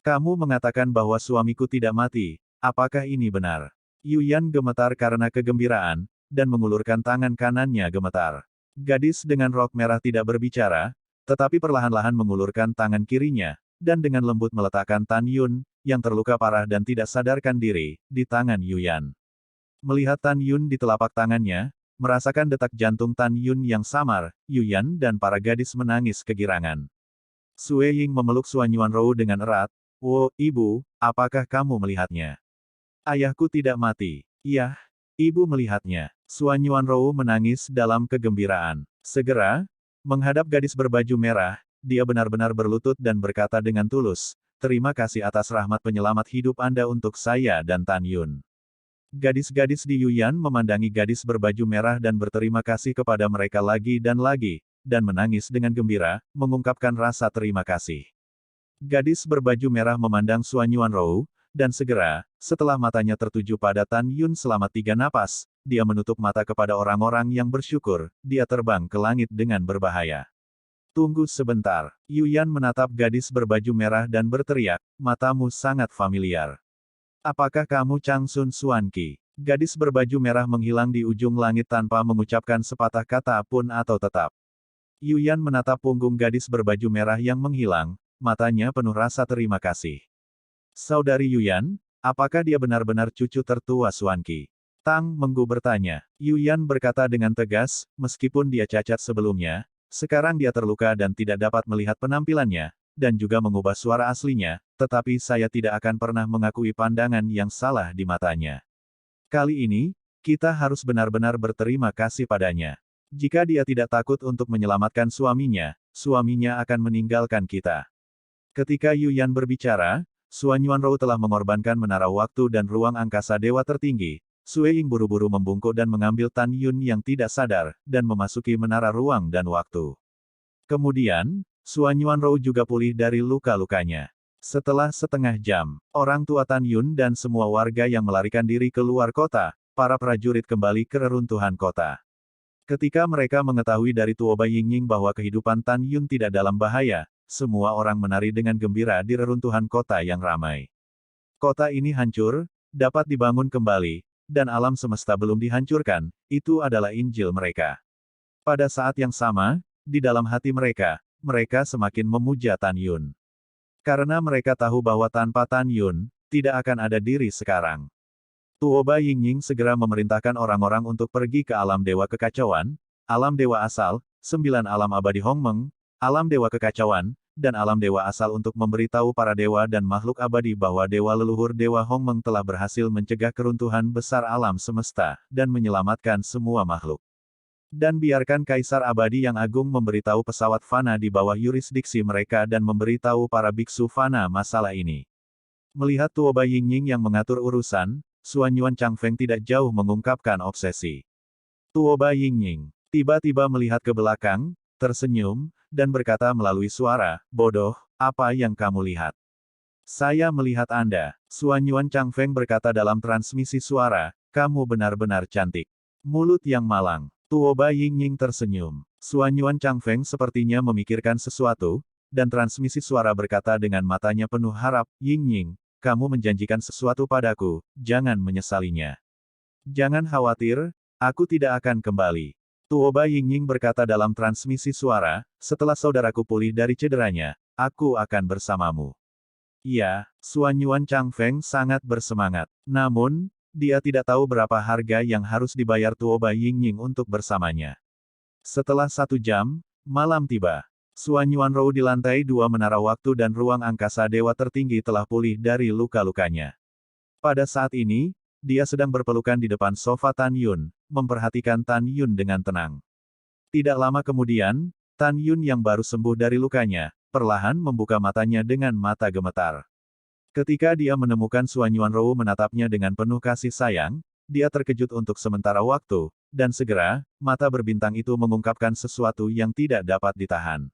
"Kamu mengatakan bahwa suamiku tidak mati, apakah ini benar?" Yu Yan gemetar karena kegembiraan, dan mengulurkan tangan kanannya gemetar. Gadis dengan rok merah tidak berbicara, tetapi perlahan-lahan mengulurkan tangan kirinya, dan dengan lembut meletakkan Tan Yun, yang terluka parah dan tidak sadarkan diri, di tangan Yu Yan. Melihat Tan Yun di telapak tangannya, merasakan detak jantung Tan Yun yang samar, Yu Yan dan para gadis menangis kegirangan. Sue Ying memeluk Xuan Yuanrou dengan erat. "Wo, ibu, apakah kamu melihatnya?" "Ayahku tidak mati." "Iya, ibu melihatnya." Xuan Yuanrou menangis dalam kegembiraan. Segera, menghadap gadis berbaju merah, dia benar-benar berlutut dan berkata dengan tulus, "Terima kasih atas rahmat penyelamat hidup Anda untuk saya dan Tan Yun." Gadis-gadis di Yu Yan memandangi gadis berbaju merah dan berterima kasih kepada mereka lagi dan lagi, dan menangis dengan gembira, mengungkapkan rasa terima kasih. Gadis berbaju merah memandang Xuan Yuanrou, dan segera, setelah matanya tertuju pada Tan Yun selama 3 napas, dia menutup mata kepada orang-orang yang bersyukur, dia terbang ke langit dengan berbahaya. Tunggu sebentar. Yuyan menatap gadis berbaju merah dan berteriak, matamu sangat familiar. Apakah kamu Chang Sun Xuanqi? Gadis berbaju merah menghilang di ujung langit tanpa mengucapkan sepatah kata pun atau tetap. Yuyan menatap punggung gadis berbaju merah yang menghilang, matanya penuh rasa terima kasih. Saudari Yuyan, apakah dia benar-benar cucu tertua Xuanqi? Tang Menggu bertanya. Yuyan berkata dengan tegas, meskipun dia cacat sebelumnya, sekarang dia terluka dan tidak dapat melihat penampilannya, dan juga mengubah suara aslinya, tetapi saya tidak akan pernah mengakui pandangan yang salah di matanya. Kali ini, kita harus benar-benar berterima kasih padanya. Jika dia tidak takut untuk menyelamatkan suaminya, suaminya akan meninggalkan kita. Ketika Yuyan berbicara, Xuan Yuanrou telah mengorbankan menara waktu dan ruang angkasa dewa tertinggi. Sui Ying buru-buru membungkuk dan mengambil Tan Yun yang tidak sadar, dan memasuki menara ruang dan waktu. Kemudian, Xuan Yuanrou juga pulih dari luka-lukanya. Setelah setengah jam, orang tua Tan Yun dan semua warga yang melarikan diri ke luar kota, para prajurit kembali ke reruntuhan kota. Ketika mereka mengetahui dari Tuoba Yingying bahwa kehidupan Tan Yun tidak dalam bahaya, semua orang menari dengan gembira di reruntuhan kota yang ramai. Kota ini hancur, dapat dibangun kembali, dan alam semesta belum dihancurkan, itu adalah Injil mereka. Pada saat yang sama, di dalam hati mereka, mereka semakin memuja Tan Yun. Karena mereka tahu bahwa tanpa Tan Yun, tidak akan ada diri sekarang. Tuoba Yingying segera memerintahkan orang-orang untuk pergi ke alam dewa kekacauan, alam dewa asal, 9 alam abadi Hongmeng, alam dewa kekacauan, dan alam dewa asal untuk memberitahu para dewa dan makhluk abadi bahwa dewa leluhur dewa Hongmeng telah berhasil mencegah keruntuhan besar alam semesta, dan menyelamatkan semua makhluk. Dan biarkan Kaisar Abadi yang Agung memberitahu pesawat Fana di bawah yurisdiksi mereka dan memberitahu para biksu Fana masalah ini. Melihat Tuoba Yingying yang mengatur urusan, Xuan Yuan Changfeng tidak jauh mengungkapkan obsesi. Tuoba Yingying tiba-tiba melihat ke belakang, tersenyum, dan berkata melalui suara, bodoh, apa yang kamu lihat? Saya melihat Anda. Xuan Yuan Changfeng berkata dalam transmisi suara, kamu benar-benar cantik. Mulut yang malang. Tuoba Yingying tersenyum. Xuan Yuan Changfeng sepertinya memikirkan sesuatu, dan transmisi suara berkata dengan matanya penuh harap, Yingying, kamu menjanjikan sesuatu padaku, jangan menyesalinya. Jangan khawatir, aku tidak akan kembali. Tuoba Yingying berkata dalam transmisi suara, setelah saudaraku pulih dari cederanya, aku akan bersamamu. Iya, Xuan Yuan Changfeng sangat bersemangat. Namun, dia tidak tahu berapa harga yang harus dibayar Tuoba Yingying untuk bersamanya. Setelah 1 jam, malam tiba. Xuan Yuanrou di lantai 2 menara waktu dan ruang angkasa dewa tertinggi telah pulih dari luka-lukanya. Pada saat ini, dia sedang berpelukan di depan sofa Tan Yun, memperhatikan Tan Yun dengan tenang. Tidak lama kemudian, Tan Yun yang baru sembuh dari lukanya, perlahan membuka matanya dengan mata gemetar. Ketika dia menemukan Xuan Yuanrou menatapnya dengan penuh kasih sayang, dia terkejut untuk sementara waktu, dan segera, mata berbintang itu mengungkapkan sesuatu yang tidak dapat ditahan.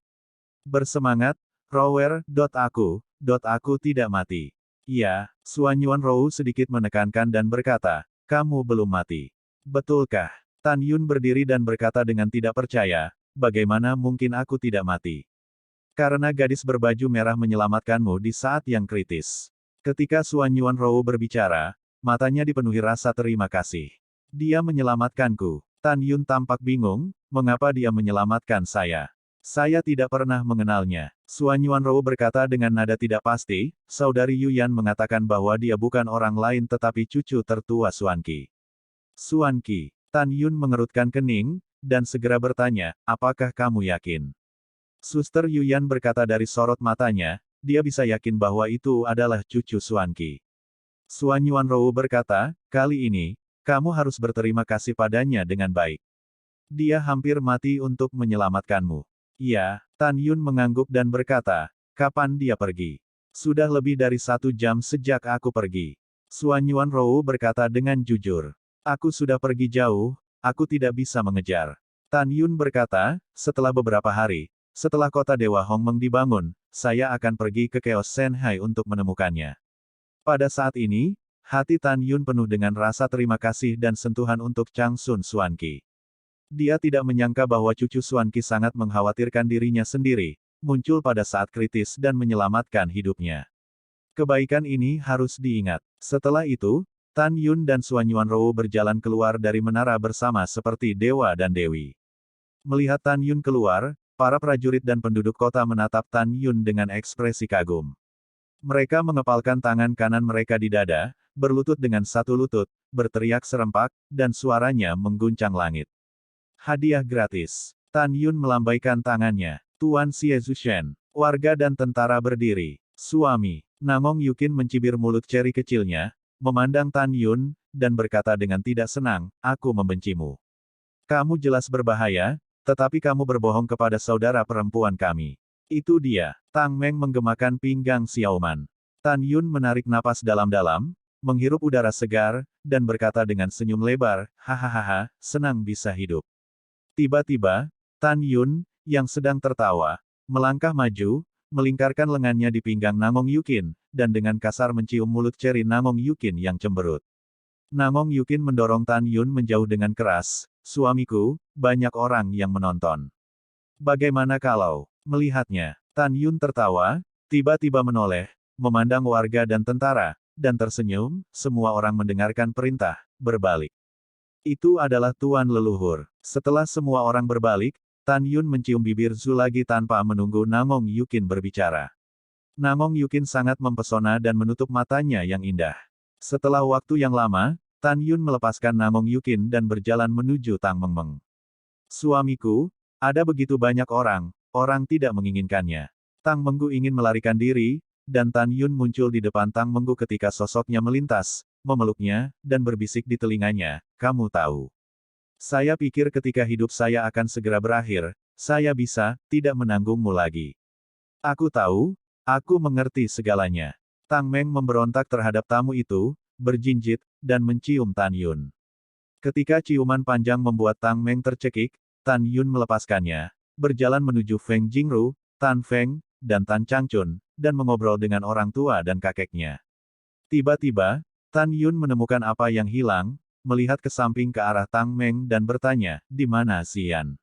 Bersemangat, Rower, aku tidak mati. Iya, Xuan Yuanrou sedikit menekankan dan berkata, kamu belum mati. Betulkah? Tan Yun berdiri dan berkata dengan tidak percaya, bagaimana mungkin aku tidak mati? Karena gadis berbaju merah menyelamatkanmu di saat yang kritis. Ketika Xuan Yuanrou berbicara, matanya dipenuhi rasa terima kasih. Dia menyelamatkanku. Tan Yun tampak bingung, mengapa dia menyelamatkan saya? Saya tidak pernah mengenalnya. Xuan Yuanrou berkata dengan nada tidak pasti, saudari Yuyan mengatakan bahwa dia bukan orang lain tetapi cucu tertua Xuanqi. Xuanqi. Tan Yun mengerutkan kening, dan segera bertanya, apakah kamu yakin? Suster Yuyan berkata dari sorot matanya, dia bisa yakin bahwa itu adalah cucu Xuanqi. Xuan Yuanrou berkata, kali ini, kamu harus berterima kasih padanya dengan baik. Dia hampir mati untuk menyelamatkanmu. Iya, Tan Yun mengangguk dan berkata, kapan dia pergi? Sudah lebih dari 1 jam sejak aku pergi. Xuan Yuanrou berkata dengan jujur. Aku sudah pergi jauh, aku tidak bisa mengejar. Tan Yun berkata, setelah beberapa hari, setelah kota Dewa Hongmeng dibangun, saya akan pergi ke Chaos Shanghai untuk menemukannya. Pada saat ini, hati Tan Yun penuh dengan rasa terima kasih dan sentuhan untuk Chang Sun Xuanqi. Dia tidak menyangka bahwa cucu Xuanqi sangat mengkhawatirkan dirinya sendiri, muncul pada saat kritis dan menyelamatkan hidupnya. Kebaikan ini harus diingat. Setelah itu, Tan Yun dan Xuan Yuanrou berjalan keluar dari menara bersama seperti dewa dan dewi. Melihat Tan Yun keluar, para prajurit dan penduduk kota menatap Tan Yun dengan ekspresi kagum. Mereka mengepalkan tangan kanan mereka di dada, berlutut dengan satu lutut, berteriak serempak, dan suaranya mengguncang langit. Hadiah gratis. Tan Yun melambaikan tangannya. Tuan Xie Zushen. Warga dan tentara berdiri. Suami. Nangong Yukin mencibir mulut ceri kecilnya, memandang Tan Yun, dan berkata dengan tidak senang, aku membencimu. Kamu jelas berbahaya, tetapi kamu berbohong kepada saudara perempuan kami. Itu dia. Tang Meng menggemakan pinggang Xiaoman. Tan Yun menarik napas dalam-dalam, menghirup udara segar, dan berkata dengan senyum lebar, hahaha, senang bisa hidup. Tiba-tiba, Tan Yun, yang sedang tertawa, melangkah maju, melingkarkan lengannya di pinggang Nangong Yukin, dan dengan kasar mencium mulut ceri Nangong Yukin yang cemberut. Nangong Yukin mendorong Tan Yun menjauh dengan keras, suamiku, banyak orang yang menonton. Bagaimana kalau melihatnya? Tan Yun tertawa, tiba-tiba menoleh, memandang warga dan tentara, dan tersenyum, semua orang mendengarkan perintah, berbalik. Itu adalah tuan leluhur. Setelah semua orang berbalik, Tan Yun mencium bibir Zhu lagi tanpa menunggu Nangong Yukin berbicara. Nangong Yukin sangat mempesona dan menutup matanya yang indah. Setelah waktu yang lama, Tan Yun melepaskan Nangong Yukin dan berjalan menuju Tang Mengmeng. Suamiku, ada begitu banyak orang tidak menginginkannya. Tang Menggu ingin melarikan diri, dan Tan Yun muncul di depan Tang Menggu ketika sosoknya melintas, memeluknya, dan berbisik di telinganya, kamu tahu. Saya pikir ketika hidup saya akan segera berakhir, saya bisa, tidak menanggungmu lagi. Aku tahu, aku mengerti segalanya. Tang Meng memberontak terhadap tamu itu, berjinjit, dan mencium Tan Yun. Ketika ciuman panjang membuat Tang Meng tercekik, Tan Yun melepaskannya, berjalan menuju Feng Jingru, Tan Feng, dan Tan Changchun, dan mengobrol dengan orang tua dan kakeknya. Tiba-tiba, Tan Yun menemukan apa yang hilang, melihat ke samping ke arah Tang Meng dan bertanya, di mana Xian?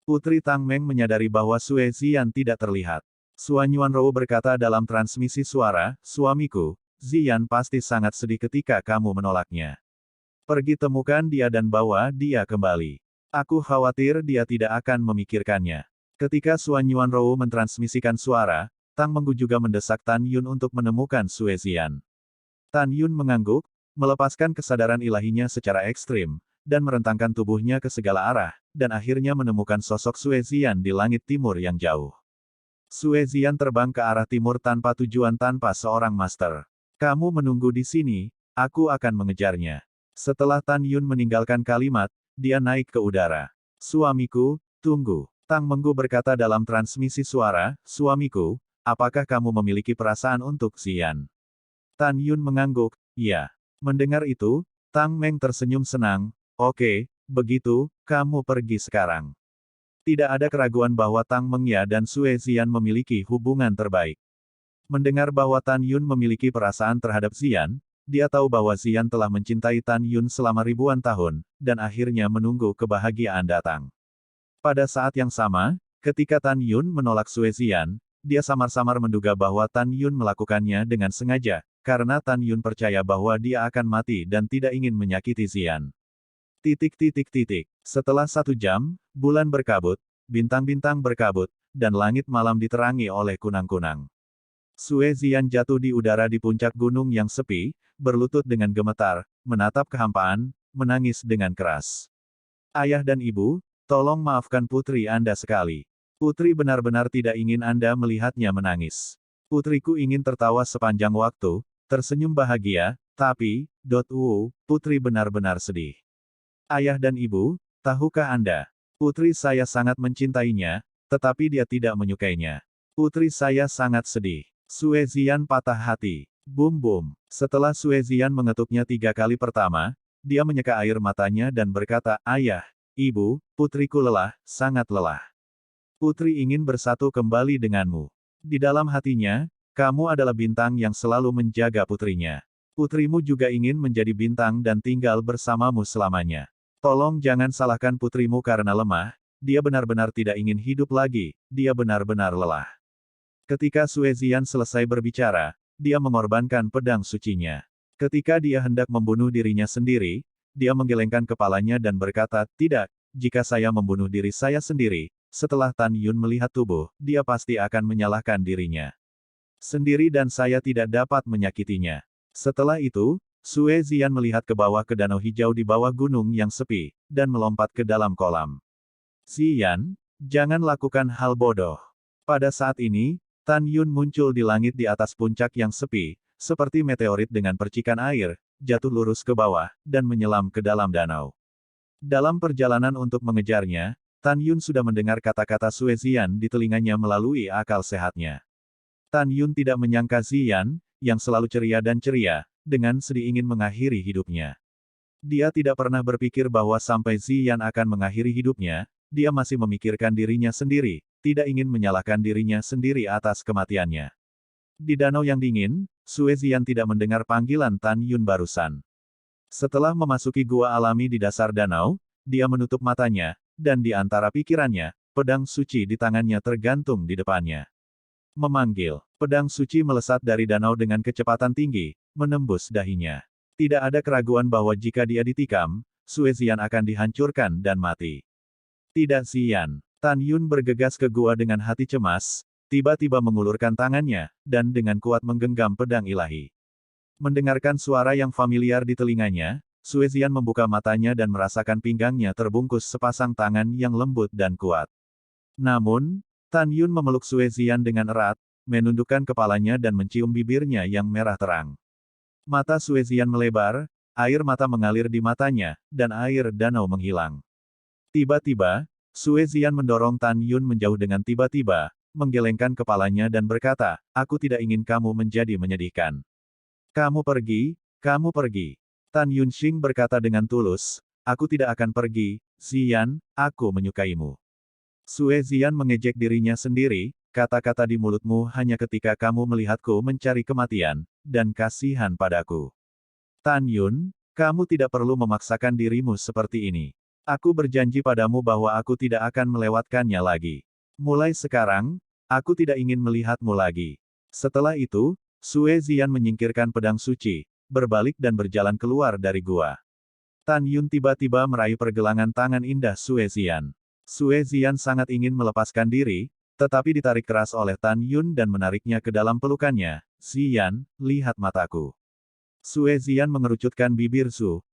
Putri Tang Meng menyadari bahwa Sue Xian tidak terlihat. Xuan Yuanrou berkata dalam transmisi suara, suamiku, Xian pasti sangat sedih ketika kamu menolaknya. Pergi temukan dia dan bawa dia kembali. Aku khawatir dia tidak akan memikirkannya. Ketika Xuan Yuanrou mentransmisikan suara, Tang Menggu juga mendesak Tan Yun untuk menemukan Sue Xian. Tan Yun mengangguk, melepaskan kesadaran ilahinya secara ekstrim, dan merentangkan tubuhnya ke segala arah, dan akhirnya menemukan sosok Sue Xian di langit timur yang jauh. Sue Xian terbang ke arah timur tanpa tujuan tanpa seorang master. Kamu menunggu di sini, aku akan mengejarnya. Setelah Tan Yun meninggalkan kalimat, dia naik ke udara. Suamiku, tunggu. Tang Menggu berkata dalam transmisi suara, suamiku, apakah kamu memiliki perasaan untuk Xian? Tan Yun mengangguk, iya. Mendengar itu, Tang Meng tersenyum senang, oke, begitu, kamu pergi sekarang. Tidak ada keraguan bahwa Tang Mengya dan Sue Xian memiliki hubungan terbaik. Mendengar bahwa Tan Yun memiliki perasaan terhadap Xian, dia tahu bahwa Xian telah mencintai Tan Yun selama ribuan tahun, dan akhirnya menunggu kebahagiaan datang. Pada saat yang sama, ketika Tan Yun menolak Sue Xian, dia samar-samar menduga bahwa Tan Yun melakukannya dengan sengaja, karena Tan Yun percaya bahwa dia akan mati dan tidak ingin menyakiti Xian. Setelah 1 jam, bulan berkabut, bintang-bintang berkabut, dan langit malam diterangi oleh kunang-kunang. Sue Xian jatuh di udara di puncak gunung yang sepi, berlutut dengan gemetar, menatap kehampaan, menangis dengan keras. Ayah dan ibu, tolong maafkan putri Anda sekali. Putri benar-benar tidak ingin Anda melihatnya menangis. Putriku ingin tertawa sepanjang waktu, tersenyum bahagia, tapi, putri benar-benar sedih. Ayah dan ibu, tahukah Anda? Putri saya sangat mencintainya, tetapi dia tidak menyukainya. Putri saya sangat sedih. Sue Xian patah hati. Bum. Setelah Sue Xian mengetuknya 3 kali pertama, dia menyeka air matanya dan berkata, ayah, Ibu, putriku lelah, sangat lelah. Putri ingin bersatu kembali denganmu. Di dalam hatinya, kamu adalah bintang yang selalu menjaga putrinya. Putrimu juga ingin menjadi bintang dan tinggal bersamamu selamanya. Tolong jangan salahkan putrimu karena lemah, dia benar-benar tidak ingin hidup lagi, dia benar-benar lelah. Ketika Sue Zian selesai berbicara, dia mengorbankan pedang sucinya. Ketika dia hendak membunuh dirinya sendiri, dia menggelengkan kepalanya dan berkata, tidak, jika saya membunuh diri saya sendiri, setelah Tan Yun melihat tubuh, dia pasti akan menyalahkan dirinya sendiri dan saya tidak dapat menyakitinya. Setelah itu, Sue Zian melihat ke bawah ke danau hijau di bawah gunung yang sepi, dan melompat ke dalam kolam. Zian, jangan lakukan hal bodoh. Pada saat ini, Tan Yun muncul di langit di atas puncak yang sepi, seperti meteorit dengan percikan air, jatuh lurus ke bawah, dan menyelam ke dalam danau. Dalam perjalanan untuk mengejarnya, Tan Yun sudah mendengar kata-kata Sue Zian di telinganya melalui akal sehatnya. Tan Yun tidak menyangka Zian, yang selalu ceria dan ceria, dengan sedih ingin mengakhiri hidupnya. Dia tidak pernah berpikir bahwa sampai Zian akan mengakhiri hidupnya, dia masih memikirkan dirinya sendiri, tidak ingin menyalahkan dirinya sendiri atas kematiannya. Di danau yang dingin, Sue Zian tidak mendengar panggilan Tan Yun barusan. Setelah memasuki gua alami di dasar danau, dia menutup matanya, dan di antara pikirannya, pedang suci di tangannya tergantung di depannya. Memanggil, pedang suci melesat dari danau dengan kecepatan tinggi, menembus dahinya. Tidak ada keraguan bahwa jika dia ditikam, Sue Zian akan dihancurkan dan mati. Tidak Zian. Tan Yun bergegas ke gua dengan hati cemas, tiba-tiba mengulurkan tangannya, dan dengan kuat menggenggam pedang ilahi. Mendengarkan suara yang familiar di telinganya, Sue Zian membuka matanya dan merasakan pinggangnya terbungkus sepasang tangan yang lembut dan kuat. Namun, Tan Yun memeluk Sue Zian dengan erat, menundukkan kepalanya dan mencium bibirnya yang merah terang. Mata Sue Zian melebar, air mata mengalir di matanya, dan air danau menghilang. Tiba-tiba, Sue Zian mendorong Tan Yun menjauh dengan tiba-tiba, menggelengkan kepalanya dan berkata, aku tidak ingin kamu menjadi menyedihkan. Kamu pergi, kamu pergi. Tan Yunxing berkata dengan tulus, aku tidak akan pergi, Zian, aku menyukaimu. Sue Zian mengejek dirinya sendiri, kata-kata di mulutmu hanya ketika kamu melihatku mencari kematian, dan kasihan padaku. Tan Yun, kamu tidak perlu memaksakan dirimu seperti ini. Aku berjanji padamu bahwa aku tidak akan melewatkannya lagi. Mulai sekarang, aku tidak ingin melihatmu lagi. Setelah itu, Sue Zian menyingkirkan pedang suci, berbalik dan berjalan keluar dari gua. Tan Yun tiba-tiba meraih pergelangan tangan indah Sue Zian. Sue Zian sangat ingin melepaskan diri, tetapi ditarik keras oleh Tan Yun dan menariknya ke dalam pelukannya. Zian, lihat mataku. Sue Zian mengerucutkan bibir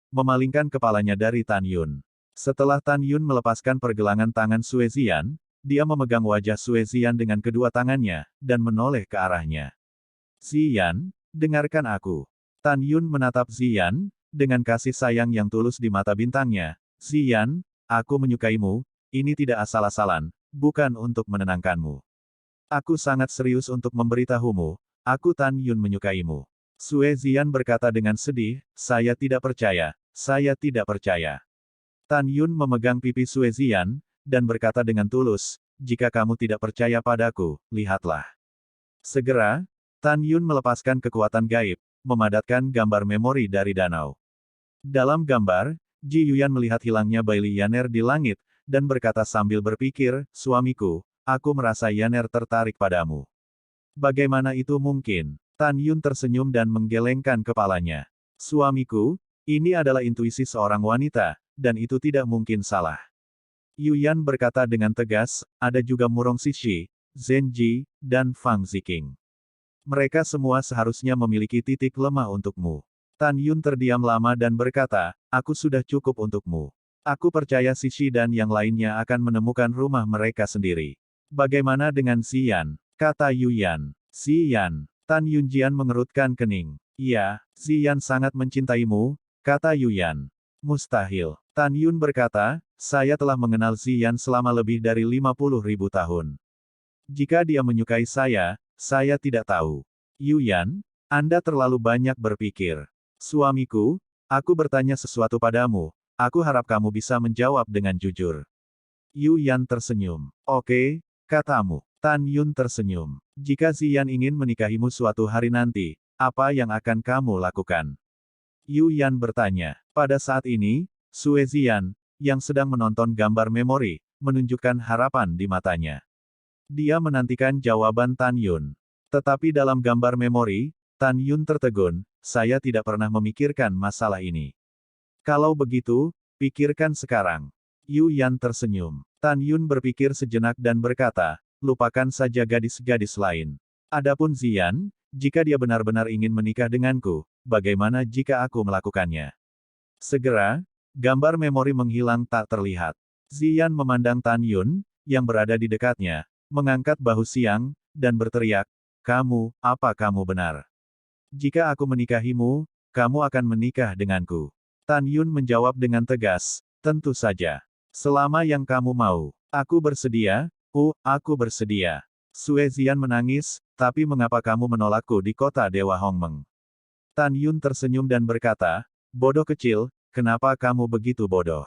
memalingkan kepalanya dari Tan Yun. Setelah Tan Yun melepaskan pergelangan tangan Sue Zian, dia memegang wajah Sue Zian dengan kedua tangannya, dan menoleh ke arahnya. Zian, dengarkan aku. Tan Yun menatap Zian, dengan kasih sayang yang tulus di mata bintangnya. Zian, aku menyukaimu, ini tidak asal-asalan, bukan untuk menenangkanmu. Aku sangat serius untuk memberitahumu, aku Tan Yun menyukaimu. Sue Zian berkata dengan sedih, saya tidak percaya, saya tidak percaya. Tan Yun memegang pipi Sue Zian, dan berkata dengan tulus, jika kamu tidak percaya padaku, lihatlah. Segera, Tan Yun melepaskan kekuatan gaib, memadatkan gambar memori dari danau. Dalam gambar, Ji Yuyan melihat hilangnya Bailey Yaner di langit, dan berkata sambil berpikir, suamiku, aku merasa Yaner tertarik padamu. Bagaimana itu mungkin? Tan Yun tersenyum dan menggelengkan kepalanya. Suamiku, ini adalah intuisi seorang wanita, dan itu tidak mungkin salah. Yuyan berkata dengan tegas, ada juga Murong Sishi, Zhen Ji, dan Fang Ziqing. Mereka semua seharusnya memiliki titik lemah untukmu. Tan Yun terdiam lama dan berkata, aku sudah cukup untukmu. Aku percaya Sishi dan yang lainnya akan menemukan rumah mereka sendiri. Bagaimana dengan Zian? Kata Yuyan. Zian. Tan Yunjian mengerutkan kening. Iya, Zian sangat mencintaimu, kata Yuyan. Mustahil. Tan Yun berkata, saya telah mengenal Zian selama lebih dari 50.000 tahun. Jika dia menyukai saya tidak tahu. Yuyan, Anda terlalu banyak berpikir. Suamiku, aku bertanya sesuatu padamu, aku harap kamu bisa menjawab dengan jujur. Yu Yan tersenyum. Oke, katamu. Tan Yun tersenyum. Jika Ziyan ingin menikahimu suatu hari nanti, apa yang akan kamu lakukan? Yu Yan bertanya. Pada saat ini, Sue Ziyan, yang sedang menonton gambar memori, menunjukkan harapan di matanya. Dia menantikan jawaban Tan Yun. Tetapi dalam gambar memori, Tan Yun tertegun, saya tidak pernah memikirkan masalah ini. Kalau begitu, pikirkan sekarang. Yu Yan tersenyum. Tan Yun berpikir sejenak dan berkata, lupakan saja gadis-gadis lain. Adapun Ziyan, jika dia benar-benar ingin menikah denganku, bagaimana jika aku melakukannya? Segera, gambar memori menghilang tak terlihat. Ziyan memandang Tan Yun, yang berada di dekatnya, mengangkat bahu siang, dan berteriak, kamu, apa kamu benar? Jika aku menikahimu, kamu akan menikah denganku. Tan Yun menjawab dengan tegas, tentu saja. Selama yang kamu mau, aku bersedia, aku bersedia. Sue Ziyan menangis, tapi mengapa kamu menolakku di kota Dewa Hongmeng? Tan Yun tersenyum dan berkata, bodoh kecil, kenapa kamu begitu bodoh?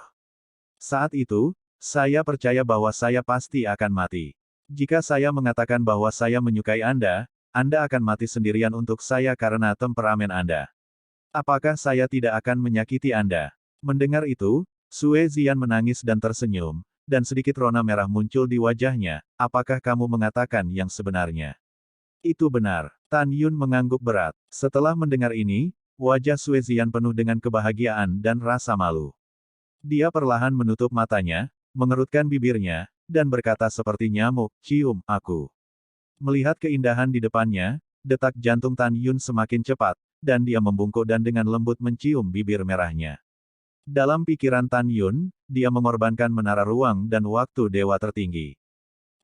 Saat itu, saya percaya bahwa saya pasti akan mati. Jika saya mengatakan bahwa saya menyukai Anda akan mati sendirian untuk saya karena temperamen Anda. Apakah saya tidak akan menyakiti Anda? Mendengar itu, Sue Ziyan menangis dan tersenyum, dan sedikit rona merah muncul di wajahnya. Apakah kamu mengatakan yang sebenarnya? Itu benar. Tan Yun mengangguk berat. Setelah mendengar ini, wajah Sue Ziyan penuh dengan kebahagiaan dan rasa malu. Dia perlahan menutup matanya, mengerutkan bibirnya, dan berkata seperti nyamuk, cium aku. Melihat keindahan di depannya, detak jantung Tan Yun semakin cepat, dan dia membungkuk dan dengan lembut mencium bibir merahnya. Dalam pikiran Tan Yun, dia mengorbankan menara ruang dan waktu dewa tertinggi.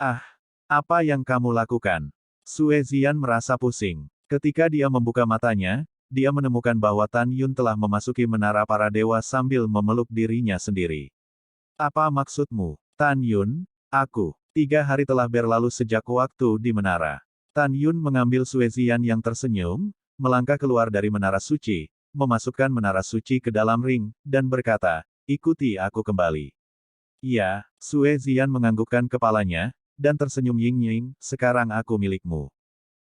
Ah, apa yang kamu lakukan? Sue Ziyan merasa pusing. Ketika dia membuka matanya, dia menemukan bahwa Tan Yun telah memasuki menara para dewa sambil memeluk dirinya sendiri. Apa maksudmu, Tan Yun? Aku. 3 hari telah berlalu sejak waktu di menara. Tan Yun mengambil Sue Ziyan yang tersenyum, melangkah keluar dari menara suci, memasukkan menara suci ke dalam ring, dan berkata, ikuti aku kembali. Iya, Sue Ziyan menganggukkan kepalanya, dan tersenyum ying-ying, sekarang aku milikmu.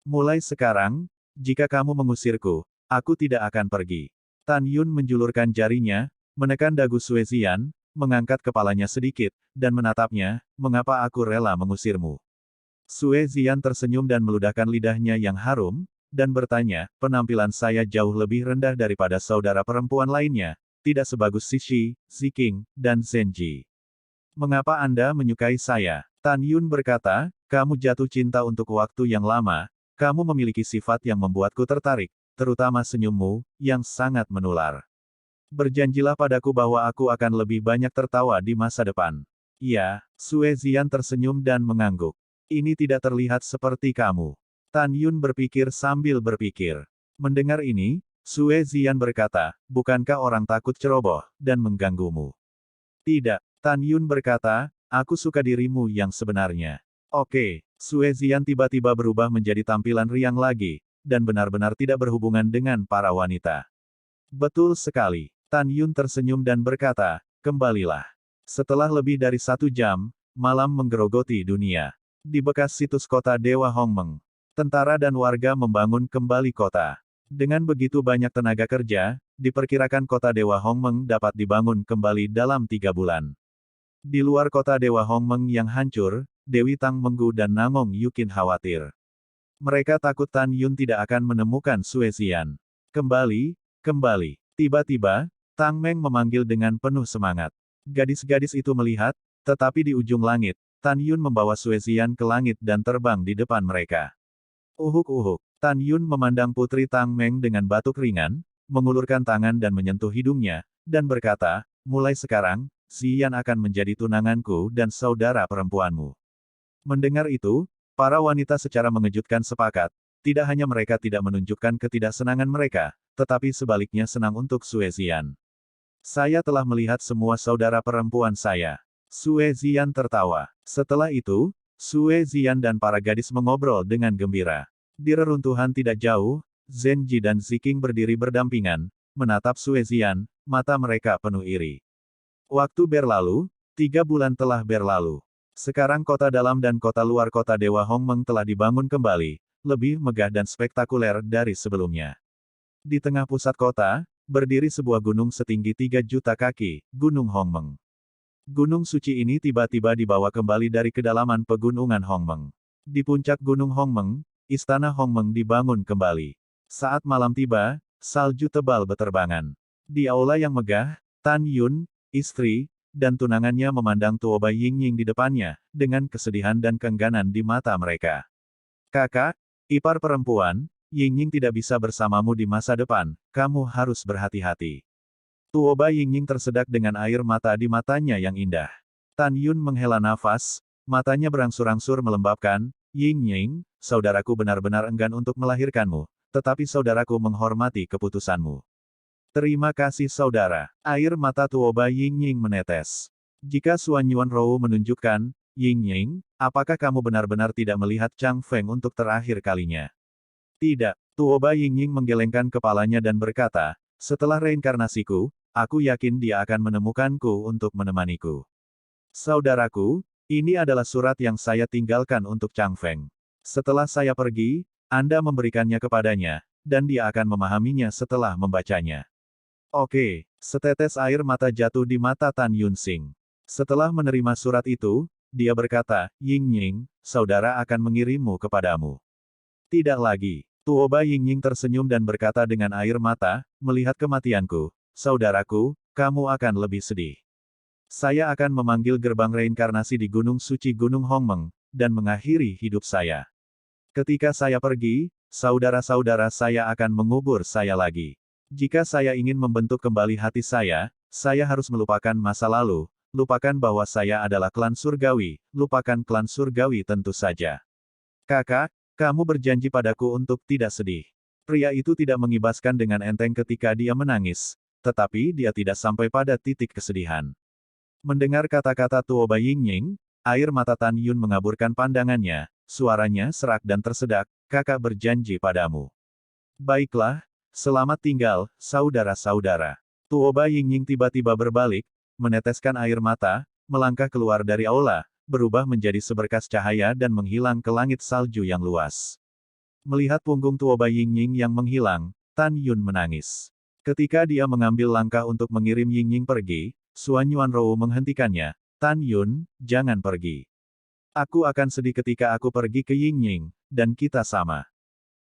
Mulai sekarang, jika kamu mengusirku, aku tidak akan pergi. Tan Yun menjulurkan jarinya, menekan dagu Sue Ziyan, mengangkat kepalanya sedikit, dan menatapnya, mengapa aku rela mengusirmu? Sue Ziyan tersenyum dan meludahkan lidahnya yang harum, dan bertanya, penampilan saya jauh lebih rendah daripada saudara perempuan lainnya, tidak sebagus Sishi, Ziking, dan Zenji. Mengapa Anda menyukai saya? Tan Yun berkata, kamu jatuh cinta untuk waktu yang lama, kamu memiliki sifat yang membuatku tertarik, terutama senyummu, yang sangat menular. Berjanjilah padaku bahwa aku akan lebih banyak tertawa di masa depan. Iya, Sue Ziyan tersenyum dan mengangguk. Ini tidak terlihat seperti kamu. Tan Yun berpikir sambil berpikir. Mendengar ini, Sue Ziyan berkata, bukankah orang takut ceroboh, dan mengganggumu? Tidak, Tan Yun berkata, aku suka dirimu yang sebenarnya. Oke, Sue Ziyan tiba-tiba berubah menjadi tampilan riang lagi, dan benar-benar tidak berhubungan dengan para wanita. Betul sekali. Tan Yun tersenyum dan berkata, kembalilah. Setelah lebih dari 1 jam, malam menggerogoti dunia. Di bekas situs kota Dewa Hongmeng, tentara dan warga membangun kembali kota. Dengan begitu banyak tenaga kerja, diperkirakan kota Dewa Hongmeng dapat dibangun kembali dalam 3 bulan. Di luar kota Dewa Hongmeng yang hancur, Dewi Tang Menggu dan Nangong Yukin khawatir. Mereka takut Tan Yun tidak akan menemukan Sue Ziyan. Kembali. Tiba-tiba, Tang Meng memanggil dengan penuh semangat. Gadis-gadis itu melihat, tetapi di ujung langit, Tan Yun membawa Sue Ziyan ke langit dan terbang di depan mereka. Uhuk-uhuk. Tan Yun memandang putri Tang Meng dengan batuk ringan, mengulurkan tangan dan menyentuh hidungnya, dan berkata, mulai sekarang, Ziyan akan menjadi tunanganku dan saudara perempuanmu. Mendengar itu, para wanita secara mengejutkan sepakat, tidak hanya mereka tidak menunjukkan ketidaksenangan mereka, tetapi sebaliknya senang untuk Sue Ziyan. Saya telah melihat semua saudara perempuan saya. Sue Ziyan tertawa. Setelah itu, Sue Ziyan dan para gadis mengobrol dengan gembira. Di reruntuhan tidak jauh, Zenji dan Ziking berdiri berdampingan, menatap Sue Ziyan, mata mereka penuh iri. Waktu berlalu, 3 bulan telah berlalu. Sekarang kota dalam dan kota luar kota Dewa Hongmeng telah dibangun kembali, lebih megah dan spektakuler dari sebelumnya. Di tengah pusat kota, berdiri sebuah gunung setinggi 3 juta kaki, Gunung Hongmeng. Gunung suci ini tiba-tiba dibawa kembali dari kedalaman pegunungan Hongmeng. Di puncak Gunung Hongmeng, Istana Hongmeng dibangun kembali. Saat malam tiba, salju tebal beterbangan. Di aula yang megah, Tan Yun, istri, dan tunangannya memandang Tuoba Yingying di depannya, dengan kesedihan dan keengganan di mata mereka. Kakak, ipar perempuan, Yingying tidak bisa bersamamu di masa depan, kamu harus berhati-hati. Tuoba Yingying tersedak dengan air mata di matanya yang indah. Tan Yun menghela nafas, matanya berangsur-angsur melembabkan, Yingying, saudaraku benar-benar enggan untuk melahirkanmu, tetapi saudaraku menghormati keputusanmu. Terima kasih saudara. Air mata Tuoba Yingying menetes. Jika Suan Yuan Rou menunjukkan, Yingying, apakah kamu benar-benar tidak melihat Chang Feng untuk terakhir kalinya? Tidak. Tuoba Yingying menggelengkan kepalanya dan berkata, setelah reinkarnasiku, aku yakin dia akan menemukanku untuk menemaniku. Saudaraku, ini adalah surat yang saya tinggalkan untuk Chang Feng. Setelah saya pergi, Anda memberikannya kepadanya, dan dia akan memahaminya setelah membacanya. Oke, setetes air mata jatuh di mata Tan Yunsing. Setelah menerima surat itu, dia berkata, Yingying, saudara akan mengirimmu kepadamu. Tidak lagi. Tuoba Yingying tersenyum dan berkata dengan air mata, melihat kematianku, saudaraku, kamu akan lebih sedih. Saya akan memanggil gerbang reinkarnasi di Gunung Suci Gunung Hongmeng, dan mengakhiri hidup saya. Ketika saya pergi, saudara-saudara saya akan mengubur saya lagi. Jika saya ingin membentuk kembali hati saya harus melupakan masa lalu, lupakan bahwa saya adalah klan surgawi, lupakan klan surgawi tentu saja. Kakak, kamu berjanji padaku untuk tidak sedih. Pria itu tidak mengibaskan dengan enteng ketika dia menangis, tetapi dia tidak sampai pada titik kesedihan. Mendengar kata-kata Tuoba Yingying, air mata Tan Yun mengaburkan pandangannya, suaranya serak dan tersedak, kakak berjanji padamu. Baiklah, selamat tinggal, saudara-saudara. Tuoba Yingying tiba-tiba berbalik, meneteskan air mata, melangkah keluar dari aula, berubah menjadi seberkas cahaya dan menghilang ke langit salju yang luas. Melihat punggung Tuoba Yingying yang menghilang, Tan Yun menangis. Ketika dia mengambil langkah untuk mengirim Yingying pergi, Suan Yuan Rou menghentikannya. Tan Yun, jangan pergi. Aku akan sedih ketika aku pergi ke Yingying, dan kita sama.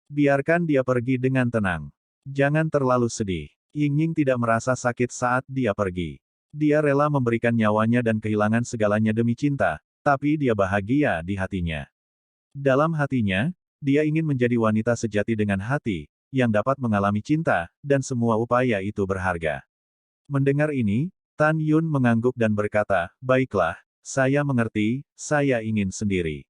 Biarkan dia pergi dengan tenang. Jangan terlalu sedih. Yingying tidak merasa sakit saat dia pergi. Dia rela memberikan nyawanya dan kehilangan segalanya demi cinta, tapi dia bahagia di hatinya. Dalam hatinya, dia ingin menjadi wanita sejati dengan hati, yang dapat mengalami cinta, dan semua upaya itu berharga. Mendengar ini, Tan Yun mengangguk dan berkata, baiklah, saya mengerti, saya ingin sendiri.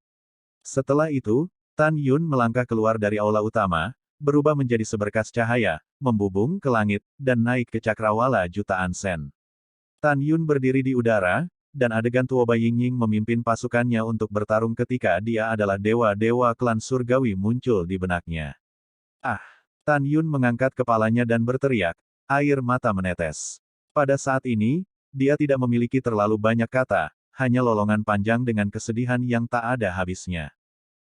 Setelah itu, Tan Yun melangkah keluar dari aula utama, berubah menjadi seberkas cahaya, membubung ke langit, dan naik ke cakrawala jutaan sen. Tan Yun berdiri di udara, dan adegan Tuoba Yingying memimpin pasukannya untuk bertarung ketika dia adalah dewa-dewa klan surgawi muncul di benaknya. Ah! Tan Yun mengangkat kepalanya dan berteriak, air mata menetes. Pada saat ini, dia tidak memiliki terlalu banyak kata, hanya lolongan panjang dengan kesedihan yang tak ada habisnya.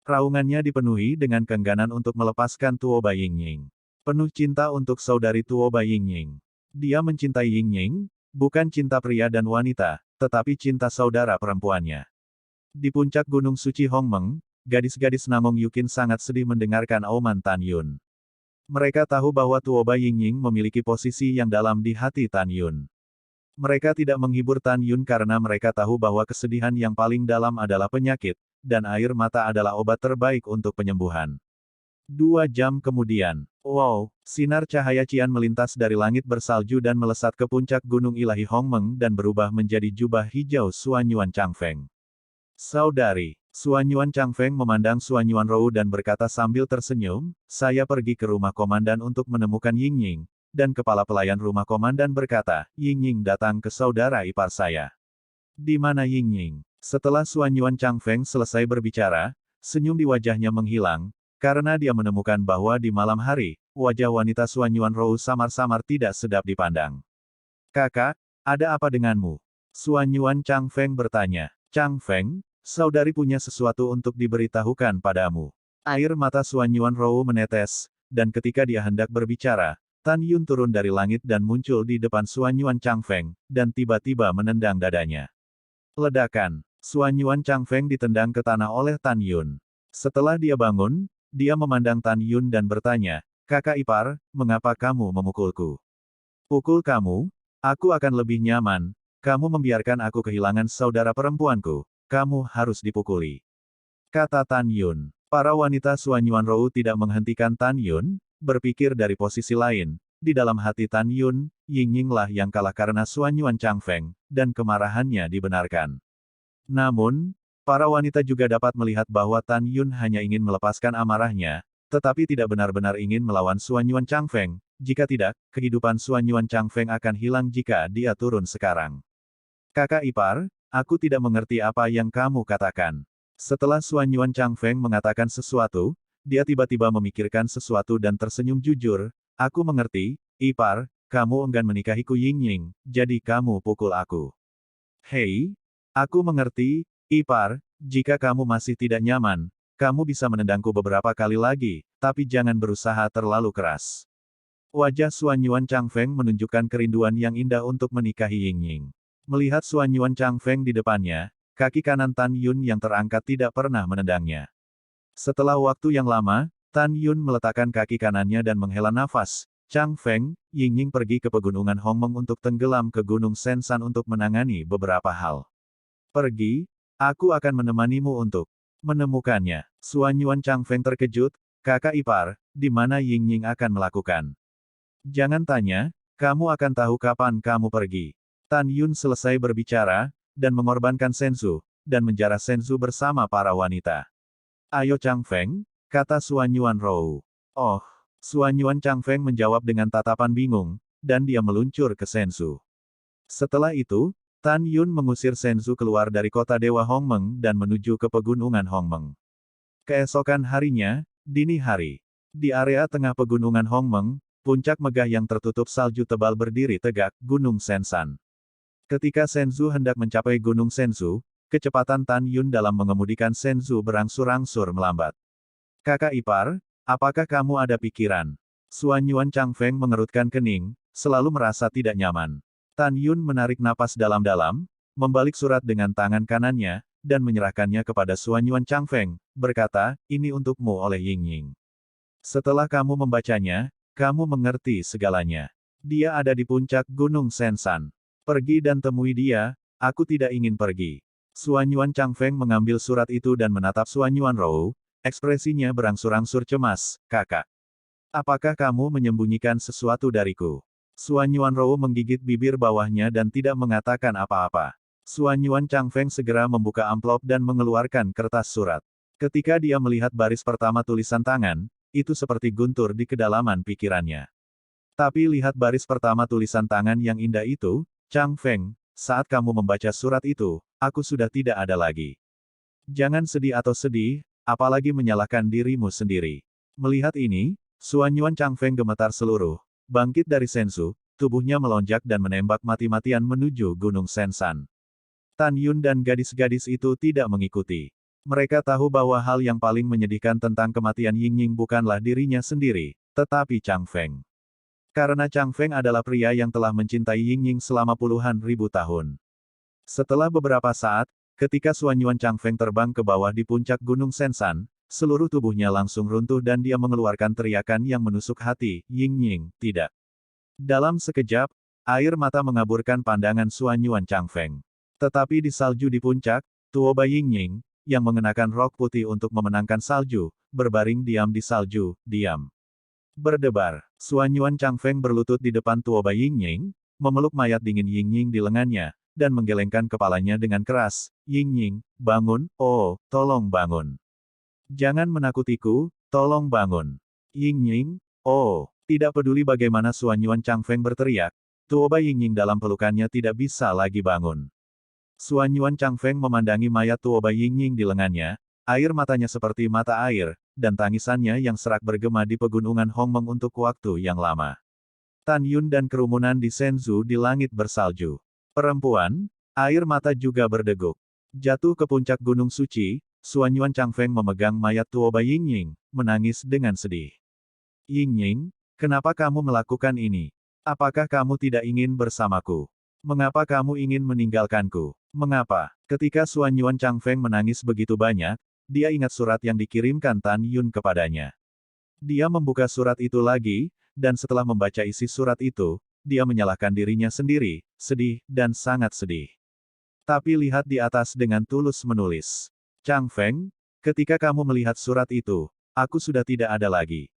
Raungannya dipenuhi dengan keengganan untuk melepaskan Tuoba Yingying. Penuh cinta untuk saudari Tuoba Yingying. Dia mencintai Yingying, bukan cinta pria dan wanita, tetapi cinta saudara perempuannya. Di puncak Gunung Suci Hongmeng, gadis-gadis Namong Yukin sangat sedih mendengarkan auman Tan Yun. Mereka tahu bahwa Tuoba Yingying memiliki posisi yang dalam di hati Tan Yun. Mereka tidak menghibur Tan Yun karena mereka tahu bahwa kesedihan yang paling dalam adalah penyakit, dan air mata adalah obat terbaik untuk penyembuhan. 2 jam kemudian, wow, sinar cahaya cian melintas dari langit bersalju dan melesat ke puncak Gunung Ilahi Hongmeng dan berubah menjadi jubah hijau Suan Yuan Changfeng. Saudari, Suan Yuan Changfeng memandang Suan Yuan Rou dan berkata sambil tersenyum, saya pergi ke rumah komandan untuk menemukan Yingying, dan kepala pelayan rumah komandan berkata, Yingying datang ke saudara ipar saya. Di mana Yingying? Setelah Suan Yuan Changfeng selesai berbicara, senyum di wajahnya menghilang, karena dia menemukan bahwa di malam hari, wajah wanita Suan Yuan Rou samar-samar tidak sedap dipandang. Kakak, ada apa denganmu? Suan Yuan Chang Feng bertanya. Chang Feng, saudari punya sesuatu untuk diberitahukan padamu. Air mata Suan Yuan Rou menetes, dan ketika dia hendak berbicara, Tan Yun turun dari langit dan muncul di depan Suan Yuan Chang Feng, dan tiba-tiba menendang dadanya. Ledakan. Suan Yuan Chang Feng ditendang ke tanah oleh Tan Yun. Setelah dia bangun, dia memandang Tan Yun dan bertanya, "Kakak ipar, mengapa kamu memukulku?" "Pukul kamu? Aku akan lebih nyaman. Kamu membiarkan aku kehilangan saudara perempuanku. Kamu harus dipukuli," kata Tan Yun. Para wanita Suan Yuan Rou tidak menghentikan Tan Yun, berpikir dari posisi lain. Di dalam hati Tan Yun, Ying lah yang kalah karena Suan Yuan Chang Feng, dan kemarahannya dibenarkan. Namun, para wanita juga dapat melihat bahwa Tan Yun hanya ingin melepaskan amarahnya, tetapi tidak benar-benar ingin melawan Suan Yuan Chang Feng. Jika tidak, kehidupan Suan Yuan Chang Feng akan hilang jika dia turun sekarang. "Kakak ipar, aku tidak mengerti apa yang kamu katakan." Setelah Suan Yuan Chang Feng mengatakan sesuatu, dia tiba-tiba memikirkan sesuatu dan tersenyum jujur. "Aku mengerti, ipar, kamu enggan menikahiku Ying, jadi kamu pukul aku." "Hei, aku mengerti, ipar, jika kamu masih tidak nyaman, kamu bisa menendangku beberapa kali lagi, tapi jangan berusaha terlalu keras." Wajah Suan Yuan Chang Feng menunjukkan kerinduan yang indah untuk menikahi Ying. Melihat Suan Yuan Chang Feng di depannya, kaki kanan Tan Yun yang terangkat tidak pernah menendangnya. Setelah waktu yang lama, Tan Yun meletakkan kaki kanannya dan menghela nafas. "Chang Feng, Ying pergi ke pegunungan Hongmeng untuk tenggelam ke Gunung Sensan untuk menangani beberapa hal. Pergi, aku akan menemanimu untuk menemukannya." Suan Yuan Chang Feng terkejut, "Kakak ipar, di mana Ying akan melakukan?" "Jangan tanya, kamu akan tahu kapan kamu pergi." Tan Yun selesai berbicara, dan mengorbankan Senzu, dan menjarah Senzu bersama para wanita. "Ayo Chang Feng," kata Suan Yuan Rou. "Oh." Suan Yuan Chang Feng menjawab dengan tatapan bingung, dan dia meluncur ke Senzu. Setelah itu, Tan Yun mengusir Senzu keluar dari kota Dewa Hongmeng dan menuju ke pegunungan Hongmeng. Keesokan harinya, dini hari. Di area tengah pegunungan Hongmeng, puncak megah yang tertutup salju tebal berdiri tegak, Gunung Sensan. Ketika Senzu hendak mencapai Gunung Senzu, kecepatan Tan Yun dalam mengemudikan Senzu berangsur-angsur melambat. "Kakak ipar, apakah kamu ada pikiran?" Suan Yuan Chang Feng mengerutkan kening, selalu merasa tidak nyaman. Tan Yun menarik napas dalam-dalam, membalik surat dengan tangan kanannya, dan menyerahkannya kepada Suan Yuan Chang Feng, berkata, "Ini untukmu oleh Ying. Setelah kamu membacanya, kamu mengerti segalanya. Dia ada di puncak Gunung Sensan. Pergi dan temui dia, aku tidak ingin pergi." Suan Yuan Chang Feng mengambil surat itu dan menatap Suan Yuan Rou, ekspresinya berangsur-angsur cemas, "Kakak, apakah kamu menyembunyikan sesuatu dariku?" Suan Yuan Rou menggigit bibir bawahnya dan tidak mengatakan apa-apa. Suan Yuan Chang Feng segera membuka amplop dan mengeluarkan kertas surat. Ketika dia melihat baris pertama tulisan tangan, itu seperti guntur di kedalaman pikirannya. "Tapi lihat baris pertama tulisan tangan yang indah itu, Chang Feng, saat kamu membaca surat itu, aku sudah tidak ada lagi. Jangan sedih atau sedih, apalagi menyalahkan dirimu sendiri." Melihat ini, Suan Yuan Chang Feng gemetar seluruh, bangkit dari Senzu, tubuhnya melonjak dan menembak mati-matian menuju Gunung Sensan. Tan Yun dan gadis-gadis itu tidak mengikuti. Mereka tahu bahwa hal yang paling menyedihkan tentang kematian Ying bukanlah dirinya sendiri, tetapi Chang Feng. Karena Chang Feng adalah pria yang telah mencintai Ying selama puluhan ribu tahun. Setelah beberapa saat, ketika Suan Yuan Chang Feng terbang ke bawah di puncak Gunung Sensan, seluruh tubuhnya langsung runtuh dan dia mengeluarkan teriakan yang menusuk hati, "Ying, tidak." Dalam sekejap, air mata mengaburkan pandangan Suan Yuan Chang Feng. Tetapi di salju di puncak, Tuoba Ying, yang mengenakan rok putih untuk memenangkan salju, berbaring diam di salju, diam. Berdebar. Suan Yuan Chang Feng berlutut di depan Tuoba Ying, memeluk mayat dingin Ying di lengannya, dan menggelengkan kepalanya dengan keras. "Ying, bangun, oh, tolong bangun. Jangan menakutiku, tolong bangun. Ying, oh." Tidak peduli bagaimana Suan Yuan Chang Feng berteriak, Tuoba Ying dalam pelukannya tidak bisa lagi bangun. Suan Yuan Chang Feng memandangi mayat Tuoba Ying di lengannya, air matanya seperti mata air, dan tangisannya yang serak bergema di pegunungan Hongmeng untuk waktu yang lama. Tan Yun dan kerumunan di Senzu di langit bersalju. "Perempuan, Air mata juga berdeguk. Jatuh ke puncak gunung suci, Suanyuan Changfeng memegang mayat Tuoba Yingying, menangis dengan sedih. Yingying, kenapa kamu melakukan ini? Apakah kamu tidak ingin bersamaku? Mengapa kamu ingin meninggalkanku? Mengapa? Ketika Suanyuan Changfeng menangis begitu banyak, dia ingat surat yang dikirimkan Tan Yun kepadanya. Dia membuka surat itu lagi, dan setelah membaca isi surat itu, dia menyalahkan dirinya sendiri, sedih, dan sangat sedih. Tapi lihat di atas dengan tulus menulis. Changfeng, ketika kamu melihat surat itu, aku sudah tidak ada lagi.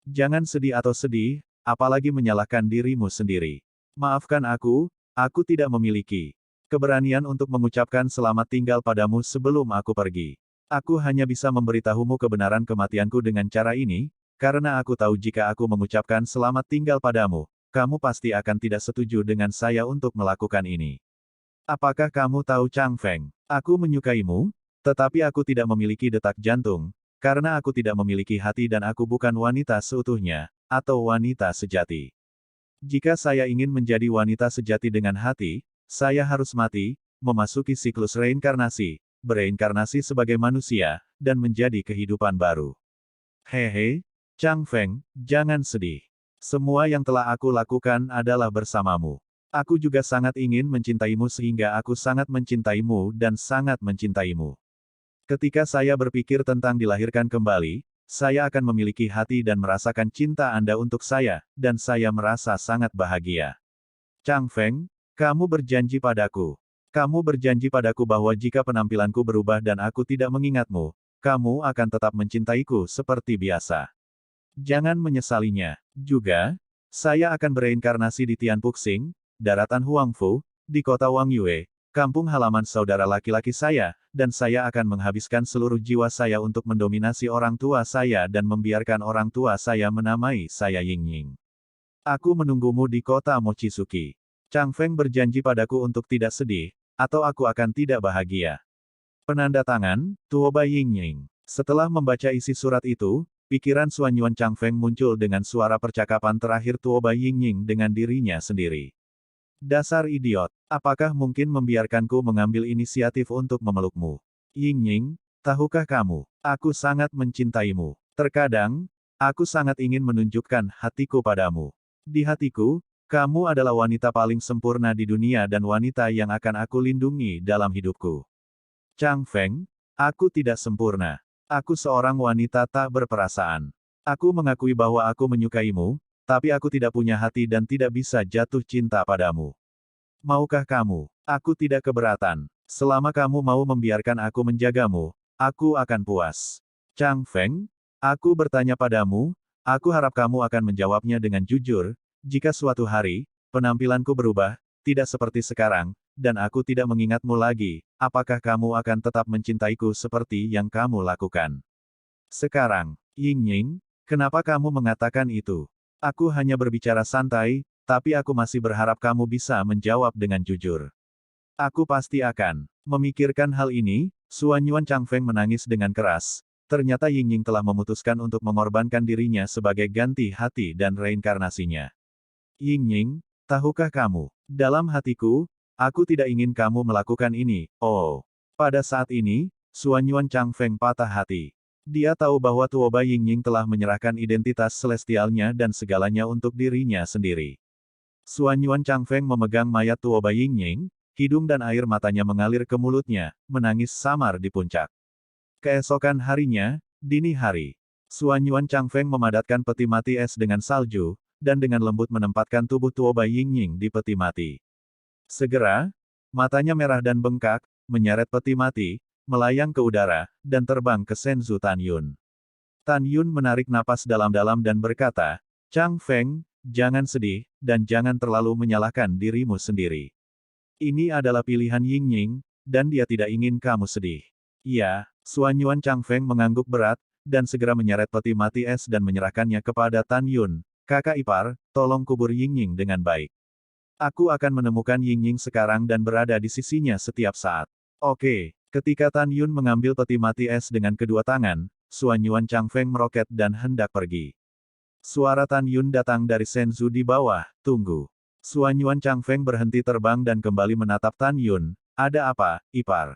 Jangan sedih atau sedih, apalagi menyalahkan dirimu sendiri. Maafkan aku tidak memiliki keberanian untuk mengucapkan selamat tinggal padamu sebelum aku pergi. Aku hanya bisa memberitahumu kebenaran kematianku dengan cara ini, karena aku tahu jika aku mengucapkan selamat tinggal padamu, kamu pasti akan tidak setuju dengan saya untuk melakukan ini. Apakah kamu tahu Changfeng? Aku menyukaimu, tetapi aku tidak memiliki detak jantung, karena aku tidak memiliki hati dan aku bukan wanita seutuhnya, atau wanita sejati. Jika saya ingin menjadi wanita sejati dengan hati, saya harus mati, memasuki siklus reinkarnasi, bereinkarnasi sebagai manusia, dan menjadi kehidupan baru. Hehe, Changfeng, jangan sedih. Semua yang telah aku lakukan adalah bersamamu. Aku juga sangat ingin mencintaimu sehingga aku sangat mencintaimu dan sangat mencintaimu. Ketika saya berpikir tentang dilahirkan kembali, saya akan memiliki hati dan merasakan cinta Anda untuk saya, dan saya merasa sangat bahagia. Changfeng, kamu berjanji padaku. Kamu berjanji padaku bahwa jika penampilanku berubah dan aku tidak mengingatmu, kamu akan tetap mencintaiku seperti biasa. Jangan menyesalinya. Juga, saya akan bereinkarnasi di Tianpuxing, daratan Huangfu, di kota Wangyue, kampung halaman saudara laki-laki saya, dan saya akan menghabiskan seluruh jiwa saya untuk mendominasi orang tua saya dan membiarkan orang tua saya menamai saya Yingying. Aku menunggumu di kota Mochizuki. Changfeng berjanji padaku untuk tidak sedih, atau aku akan tidak bahagia. Penanda tangan, Tuoba Yingying. Setelah membaca isi surat itu, pikiran Suanyuan Changfeng muncul dengan suara percakapan terakhir Tuoba Yingying dengan dirinya sendiri. Dasar idiot, apakah mungkin membiarkanku mengambil inisiatif untuk memelukmu? Yingying, tahukah kamu, aku sangat mencintaimu. Terkadang, aku sangat ingin menunjukkan hatiku padamu. Di hatiku, kamu adalah wanita paling sempurna di dunia dan wanita yang akan aku lindungi dalam hidupku. Changfeng, aku tidak sempurna. Aku seorang wanita tak berperasaan. Aku mengakui bahwa aku menyukaimu, tapi aku tidak punya hati dan tidak bisa jatuh cinta padamu. Maukah kamu? Aku tidak keberatan. Selama kamu mau membiarkan aku menjagamu, aku akan puas. Changfeng, aku bertanya padamu, aku harap kamu akan menjawabnya dengan jujur, jika suatu hari, penampilanku berubah, tidak seperti sekarang, dan aku tidak mengingatmu lagi, apakah kamu akan tetap mencintaiku seperti yang kamu lakukan? Sekarang, Yingying, kenapa kamu mengatakan itu? Aku hanya berbicara santai, tapi aku masih berharap kamu bisa menjawab dengan jujur. Aku pasti akan memikirkan hal ini. Suanyuan Changfeng menangis dengan keras. Ternyata Yingying telah memutuskan untuk mengorbankan dirinya sebagai ganti hati dan reinkarnasinya. Yingying, tahukah kamu, dalam hatiku, aku tidak ingin kamu melakukan ini. Oh, pada saat ini, Suanyuan Changfeng patah hati. Dia tahu bahwa Tuoba Yingying telah menyerahkan identitas celestialnya dan segalanya untuk dirinya sendiri. Suanyuan Changfeng memegang mayat Tuoba Yingying, hidung dan air matanya mengalir ke mulutnya, menangis samar di puncak. Keesokan harinya, dini hari, Suanyuan Changfeng memadatkan peti mati es dengan salju, dan dengan lembut menempatkan tubuh Tuoba Yingying di peti mati. Segera, matanya merah dan bengkak, menyeret peti mati, melayang ke udara, dan terbang ke Senzu Tan Yun. Tan Yun menarik napas dalam-dalam dan berkata, Changfeng, jangan sedih, dan jangan terlalu menyalahkan dirimu sendiri. Ini adalah pilihan Yingying, dan dia tidak ingin kamu sedih. Iya, Suanyuan Changfeng mengangguk berat, dan segera menyeret peti mati es dan menyerahkannya kepada Tan Yun. Kakak ipar, tolong kubur Yingying dengan baik. Aku akan menemukan Yingying sekarang dan berada di sisinya setiap saat. Oke. Ketika Tan Yun mengambil peti mati es dengan kedua tangan, Suanyuan Changfeng meroket dan hendak pergi. Suara Tan Yun datang dari Senzu di bawah, tunggu. Suanyuan Changfeng berhenti terbang dan kembali menatap Tan Yun. Ada apa, ipar?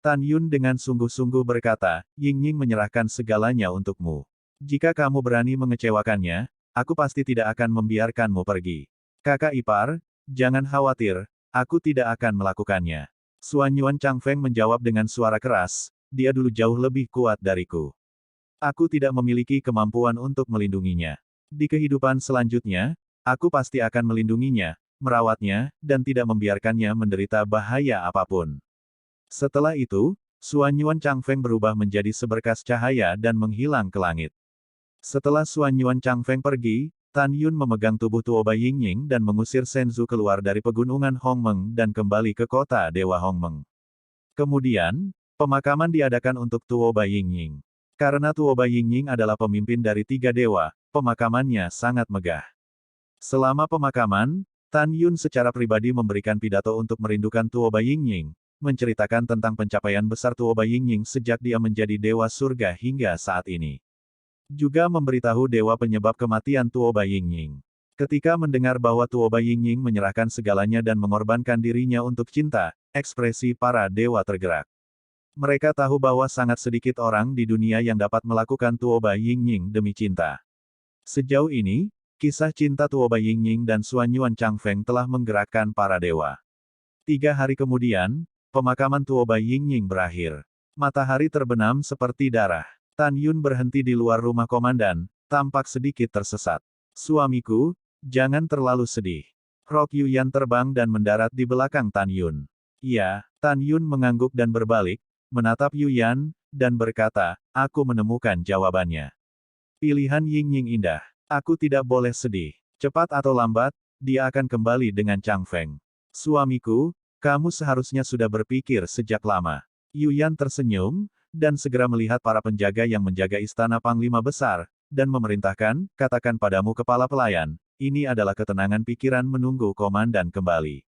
Tan Yun dengan sungguh-sungguh berkata, Ying-Ying menyerahkan segalanya untukmu. Jika kamu berani mengecewakannya, aku pasti tidak akan membiarkanmu pergi. Kakak ipar, jangan khawatir, aku tidak akan melakukannya. Suanyuan Changfeng menjawab dengan suara keras, dia dulu jauh lebih kuat dariku. Aku tidak memiliki kemampuan untuk melindunginya. Di kehidupan selanjutnya, aku pasti akan melindunginya, merawatnya, dan tidak membiarkannya menderita bahaya apapun. Setelah itu, Suanyuan Changfeng berubah menjadi seberkas cahaya dan menghilang ke langit. Setelah Suanyuan Changfeng pergi, Tan Yun memegang tubuh Tuoba Yingying dan mengusir Senzu keluar dari pegunungan Hongmeng dan kembali ke kota Dewa Hongmeng. Kemudian, pemakaman diadakan untuk Tuoba Yingying. Karena Tuoba Yingying adalah pemimpin dari 3 dewa, pemakamannya sangat megah. Selama pemakaman, Tan Yun secara pribadi memberikan pidato untuk merindukan Tuoba Yingying, menceritakan tentang pencapaian besar Tuoba Yingying sejak dia menjadi dewa surga hingga saat ini. Juga memberitahu dewa penyebab kematian Tuoba Yingying. Ketika mendengar bahwa Tuoba Yingying menyerahkan segalanya dan mengorbankan dirinya untuk cinta, ekspresi para dewa tergerak. Mereka tahu bahwa sangat sedikit orang di dunia yang dapat melakukan Tuoba Yingying demi cinta. Sejauh ini, kisah cinta Tuoba Yingying dan Suanyuan Changfeng telah menggerakkan para dewa. 3 hari kemudian, pemakaman Tuoba Yingying berakhir. Matahari terbenam seperti darah. Tan Yun berhenti di luar rumah komandan, tampak sedikit tersesat. Suamiku, jangan terlalu sedih. Rok Yuyan terbang dan mendarat di belakang Tan Yun. Iya, Tan Yun mengangguk dan berbalik, menatap Yuyan, dan berkata, aku menemukan jawabannya. Pilihan Yingying indah. Aku tidak boleh sedih. Cepat atau lambat, dia akan kembali dengan Changfeng. Suamiku, kamu seharusnya sudah berpikir sejak lama. Yuyan tersenyum, dan segera melihat para penjaga yang menjaga istana Panglima Besar, dan memerintahkan, katakan padamu kepala pelayan, ini adalah ketenangan pikiran menunggu komandan kembali.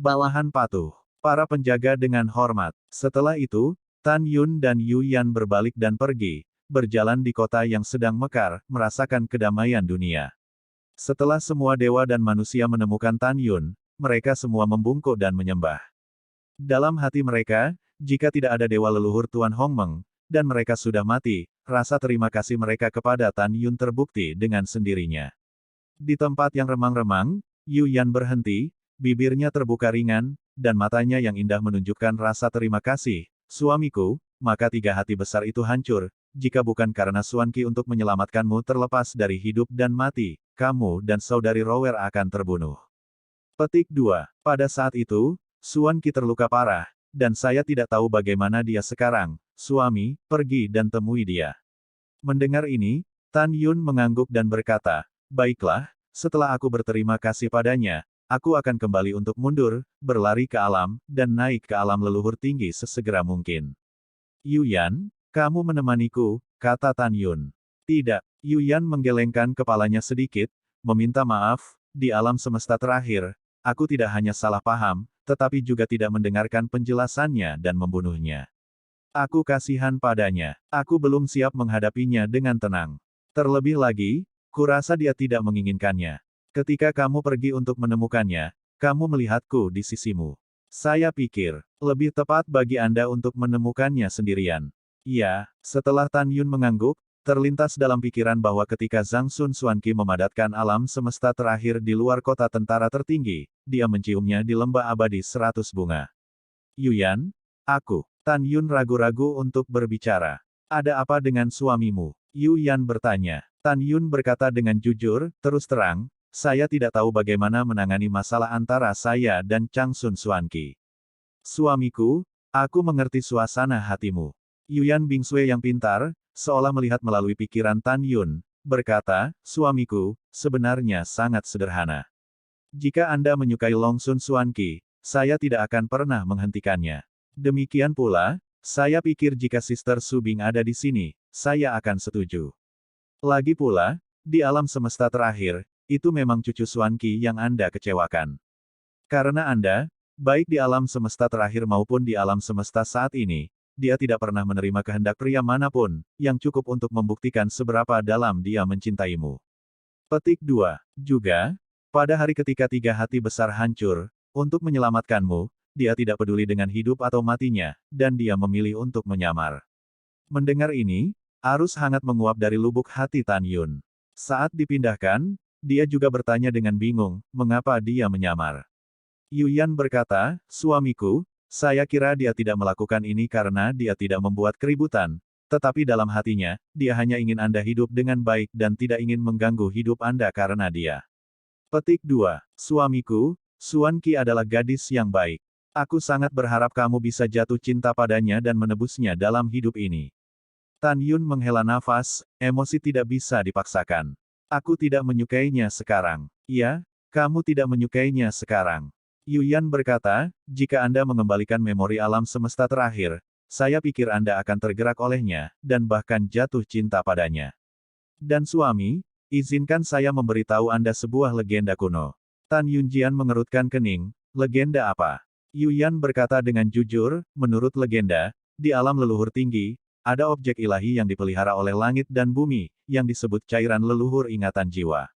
Bawahan patuh. Para penjaga dengan hormat. Setelah itu, Tan Yun dan Yuyan berbalik dan pergi, berjalan di kota yang sedang mekar, merasakan kedamaian dunia. Setelah semua dewa dan manusia menemukan Tan Yun, mereka semua membungkuk dan menyembah. Dalam hati mereka, jika tidak ada dewa leluhur Tuan Hongmeng, dan mereka sudah mati, rasa terima kasih mereka kepada Tan Yun terbukti dengan sendirinya. Di tempat yang remang-remang, Yuyan berhenti, bibirnya terbuka ringan, dan matanya yang indah menunjukkan rasa terima kasih. Suamiku, maka 3 hati besar itu hancur, jika bukan karena Suanki untuk menyelamatkanmu terlepas dari hidup dan mati, kamu dan saudari Rower akan terbunuh. Petik 2. Pada saat itu, Suanki terluka parah, dan saya tidak tahu bagaimana dia sekarang. Suami, pergi dan temui dia. Mendengar ini, Tan Yun mengangguk dan berkata, baiklah, setelah aku berterima kasih padanya, aku akan kembali untuk mundur, berlari ke alam, dan naik ke alam leluhur tinggi sesegera mungkin. Yuyan, kamu menemaniku, kata Tan Yun. Tidak, Yuyan menggelengkan kepalanya sedikit, meminta maaf, di alam semesta terakhir, aku tidak hanya salah paham, tetapi juga tidak mendengarkan penjelasannya dan membunuhnya. Aku kasihan padanya, aku belum siap menghadapinya dengan tenang. Terlebih lagi, kurasa dia tidak menginginkannya. Ketika kamu pergi untuk menemukannya, kamu melihatku di sisimu. Saya pikir, lebih tepat bagi Anda untuk menemukannya sendirian. Ya, setelah Tan Yun mengangguk, terlintas dalam pikiran bahwa ketika Zhang Sun Suanqi memadatkan alam semesta terakhir di luar kota tentara tertinggi, dia menciumnya di lembah abadi 100 bunga. Yuyan, aku. Tan Yun ragu-ragu untuk berbicara. Ada apa dengan suamimu? Yuyan bertanya. Tan Yun berkata dengan jujur, terus terang, saya tidak tahu bagaimana menangani masalah antara saya dan Chang Sun Suanqi. Suamiku, aku mengerti suasana hatimu. Yuyan Bingsui yang pintar, seolah melihat melalui pikiran Tan Yun, berkata, suamiku, sebenarnya sangat sederhana. Jika Anda menyukai Long Sun Suanqi, saya tidak akan pernah menghentikannya. Demikian pula, saya pikir jika Sister Subing ada di sini, saya akan setuju. Lagi pula, di alam semesta terakhir, itu memang cucu Suanqi yang Anda kecewakan. Karena Anda, baik di alam semesta terakhir maupun di alam semesta saat ini, dia tidak pernah menerima kehendak pria manapun, yang cukup untuk membuktikan seberapa dalam dia mencintaimu. Petik 2. Juga, Pada hari ketika tiga hati besar hancur, untuk menyelamatkanmu, dia tidak peduli dengan hidup atau matinya, dan dia memilih untuk menyamar. Mendengar ini, arus hangat menguap dari lubuk hati Tan Yun. Saat dipindahkan, dia juga bertanya dengan bingung, mengapa dia menyamar. Yu Yan berkata, suamiku, saya kira dia tidak melakukan ini karena dia tidak membuat keributan, tetapi dalam hatinya, dia hanya ingin Anda hidup dengan baik dan tidak ingin mengganggu hidup Anda karena dia. Petik 2. Suamiku, Suan Qi adalah gadis yang baik. Aku sangat berharap kamu bisa jatuh cinta padanya dan menebusnya dalam hidup ini. Tan Yun menghela nafas, emosi tidak bisa dipaksakan. Aku tidak menyukainya sekarang. Ya, kamu tidak menyukainya sekarang. Yu Yan berkata, jika Anda mengembalikan memori alam semesta terakhir, saya pikir Anda akan tergerak olehnya, dan bahkan jatuh cinta padanya. Dan suami, izinkan saya memberitahu Anda sebuah legenda kuno. Tan Yunjian mengerutkan kening, legenda apa? Yu Yan berkata dengan jujur, menurut legenda, di alam leluhur tinggi, ada objek ilahi yang dipelihara oleh langit dan bumi, yang disebut cairan leluhur ingatan jiwa.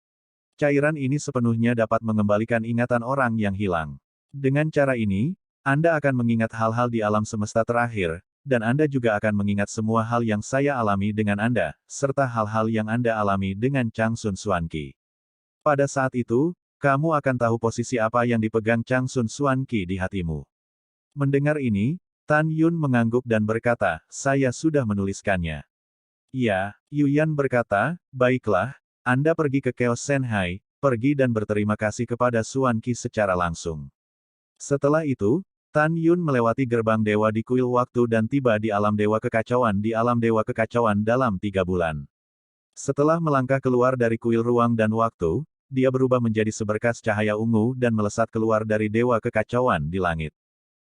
Cairan ini sepenuhnya dapat mengembalikan ingatan orang yang hilang. Dengan cara ini, Anda akan mengingat hal-hal di alam semesta terakhir, dan Anda juga akan mengingat semua hal yang saya alami dengan Anda, serta hal-hal yang Anda alami dengan Changsun Suan Qi. Pada saat itu, kamu akan tahu posisi apa yang dipegang Changsun Suan Qi di hatimu. Mendengar ini, Tan Yun mengangguk dan berkata, saya sudah menuliskannya. Iya, Yu Yan berkata, baiklah, Anda pergi ke Chaos Shanghai, pergi dan berterima kasih kepada Suan Qi secara langsung. Setelah itu, Tan Yun melewati gerbang dewa di kuil waktu dan tiba di alam dewa kekacauan dalam 3 bulan. Setelah melangkah keluar dari kuil ruang dan waktu, dia berubah menjadi seberkas cahaya ungu dan melesat keluar dari dewa kekacauan di langit.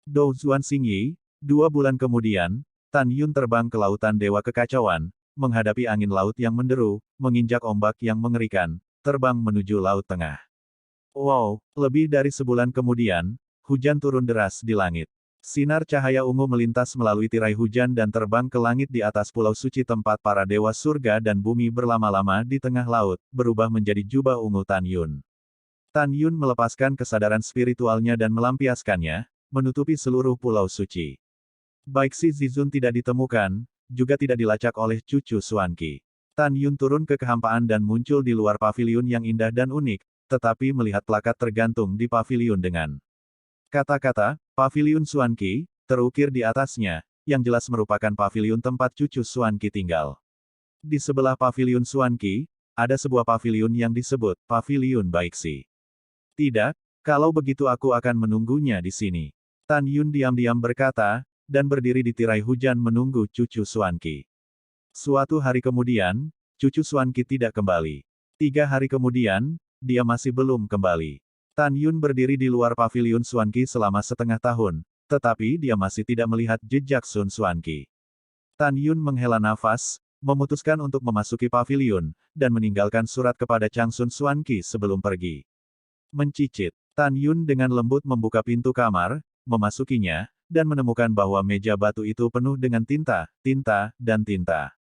Dou Zuan Xingyi, 2 bulan kemudian, Tan Yun terbang ke lautan dewa kekacauan, menghadapi angin laut yang menderu, menginjak ombak yang mengerikan, terbang menuju laut tengah. Wow, lebih dari sebulan kemudian, hujan turun deras di langit. Sinar cahaya ungu melintas melalui tirai hujan dan terbang ke langit di atas pulau suci tempat para dewa surga dan bumi berlama-lama di tengah laut, berubah menjadi jubah ungu Tan Yun. Tan Yun melepaskan kesadaran spiritualnya dan melampiaskannya, menutupi seluruh pulau suci. Baik si Zizun tidak ditemukan, juga tidak dilacak oleh cucu Suan Qi. Tan Yun turun ke kehampaan dan muncul di luar paviliun yang indah dan unik, tetapi melihat plakat tergantung di paviliun dengan kata-kata, paviliun Suan Qi, terukir di atasnya, yang jelas merupakan paviliun tempat cucu Suan Qi tinggal. Di sebelah paviliun Suan Qi, ada sebuah paviliun yang disebut Paviliun Baiksi. Tidak, kalau begitu aku akan menunggunya di sini. Tan Yun diam-diam berkata, dan berdiri di tirai hujan menunggu cucu Suan Qi. Suatu hari kemudian, cucu Suan Qi tidak kembali. 3 hari kemudian, dia masih belum kembali. Tan Yun berdiri di luar paviliun Suan Qi selama setengah tahun, tetapi dia masih tidak melihat jejak Sun Suan Qi. Tan Yun menghela nafas, memutuskan untuk memasuki paviliun, dan meninggalkan surat kepada Changsun Suan Qi sebelum pergi. Mencicit, Tan Yun dengan lembut membuka pintu kamar, memasukinya, dan menemukan bahwa meja batu itu penuh dengan tinta, dan tinta.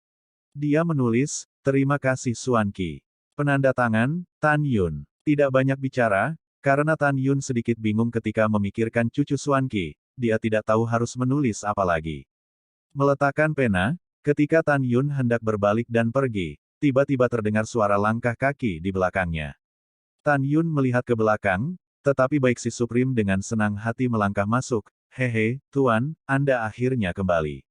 Dia menulis, terima kasih Suan Qi. Penanda tangan, Tan Yun. Tidak banyak bicara, karena Tan Yun sedikit bingung ketika memikirkan cucu Suan Qi, dia tidak tahu harus menulis apa lagi. Meletakkan pena, ketika Tan Yun hendak berbalik dan pergi, tiba-tiba terdengar suara langkah kaki di belakangnya. Tan Yun melihat ke belakang, tetapi Baiksi Supreme dengan senang hati melangkah masuk. Hehe, Tuan, Anda akhirnya kembali.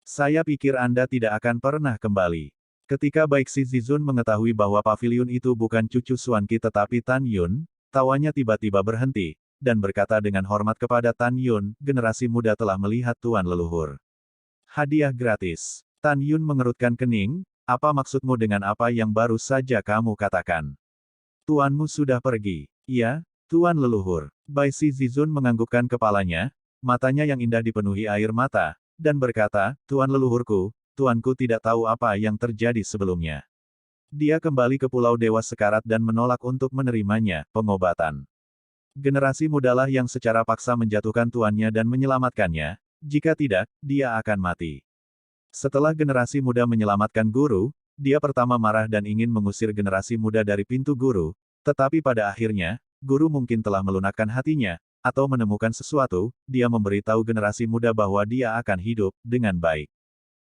Saya pikir Anda tidak akan pernah kembali. Ketika Baiksi Zizun mengetahui bahwa paviliun itu bukan cucu Suan Qi tetapi Tan Yun, tawanya tiba-tiba berhenti, dan berkata dengan hormat kepada Tan Yun, generasi muda telah melihat Tuan leluhur. Hadiah gratis. Tan Yun mengerutkan kening, apa maksudmu dengan apa yang baru saja kamu katakan? Tuanmu sudah pergi. Iya, Tuan leluhur. Baiksi Zizun menganggukkan kepalanya, matanya yang indah dipenuhi air mata, dan berkata, Tuan leluhurku, tuanku tidak tahu apa yang terjadi sebelumnya. Dia kembali ke Pulau Dewa Sekarat dan menolak untuk menerimanya, pengobatan. Generasi mudalah yang secara paksa menjatuhkan tuannya dan menyelamatkannya, jika tidak, dia akan mati. Setelah generasi muda menyelamatkan guru, dia pertama marah dan ingin mengusir generasi muda dari pintu guru, Tetapi pada akhirnya, guru mungkin telah melunakkan hatinya, atau menemukan sesuatu, dia memberitahu generasi muda bahwa dia akan hidup dengan baik.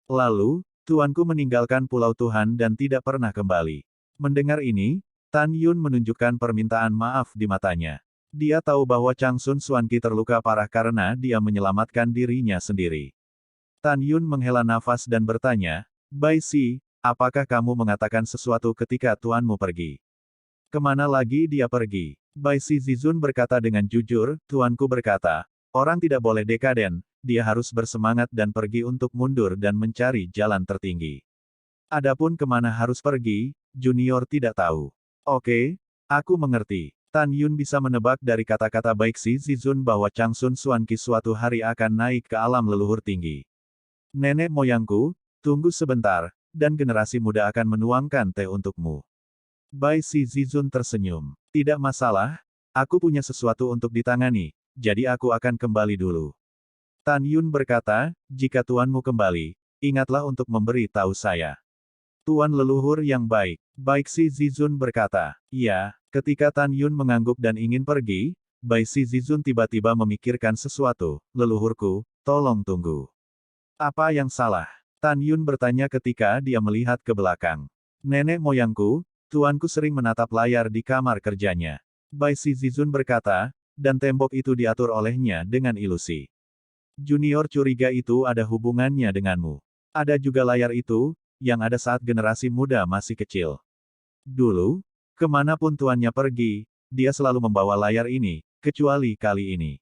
Lalu, tuanku meninggalkan Pulau Tuhan dan tidak pernah kembali. Mendengar ini, Tan Yun menunjukkan permintaan maaf di matanya. Dia tahu bahwa Changsun Xuanqi terluka parah karena dia menyelamatkan dirinya sendiri. Tan Yun menghela nafas dan bertanya, Bai Si, apakah kamu mengatakan sesuatu ketika tuanmu pergi? Kemana lagi dia pergi? Bai Si Zizun berkata dengan jujur, tuanku berkata, orang tidak boleh dekaden, dia harus bersemangat dan pergi untuk mundur dan mencari jalan tertinggi. Adapun kemana harus pergi, junior tidak tahu. Oke, aku mengerti. Tan Yun bisa menebak dari kata-kata Bai Si Zizun bahwa Changsun Xuanqi suatu hari akan naik ke alam leluhur tinggi. Nenek moyangku, tunggu sebentar, dan generasi muda akan menuangkan teh untukmu. Bai Si Zizun tersenyum. Tidak masalah, aku punya sesuatu untuk ditangani, jadi aku akan kembali dulu. Tan Yun berkata, jika tuanmu kembali, ingatlah untuk memberi tahu saya. Tuan leluhur yang baik. Bai Si Zizun berkata, iya, ketika Tan Yun mengangguk dan ingin pergi, Bai Si Zizun tiba-tiba memikirkan sesuatu, leluhurku, tolong tunggu. Apa yang salah? Tan Yun bertanya ketika dia melihat ke belakang. Nenek moyangku, tuanku sering menatap layar di kamar kerjanya. Bai Si Zizun berkata, dan tembok itu diatur olehnya dengan ilusi. Junior curiga itu ada hubungannya denganmu. Ada juga layar itu, yang ada saat generasi muda masih kecil. Dulu, kemanapun tuannya pergi, dia selalu membawa layar ini, kecuali kali ini.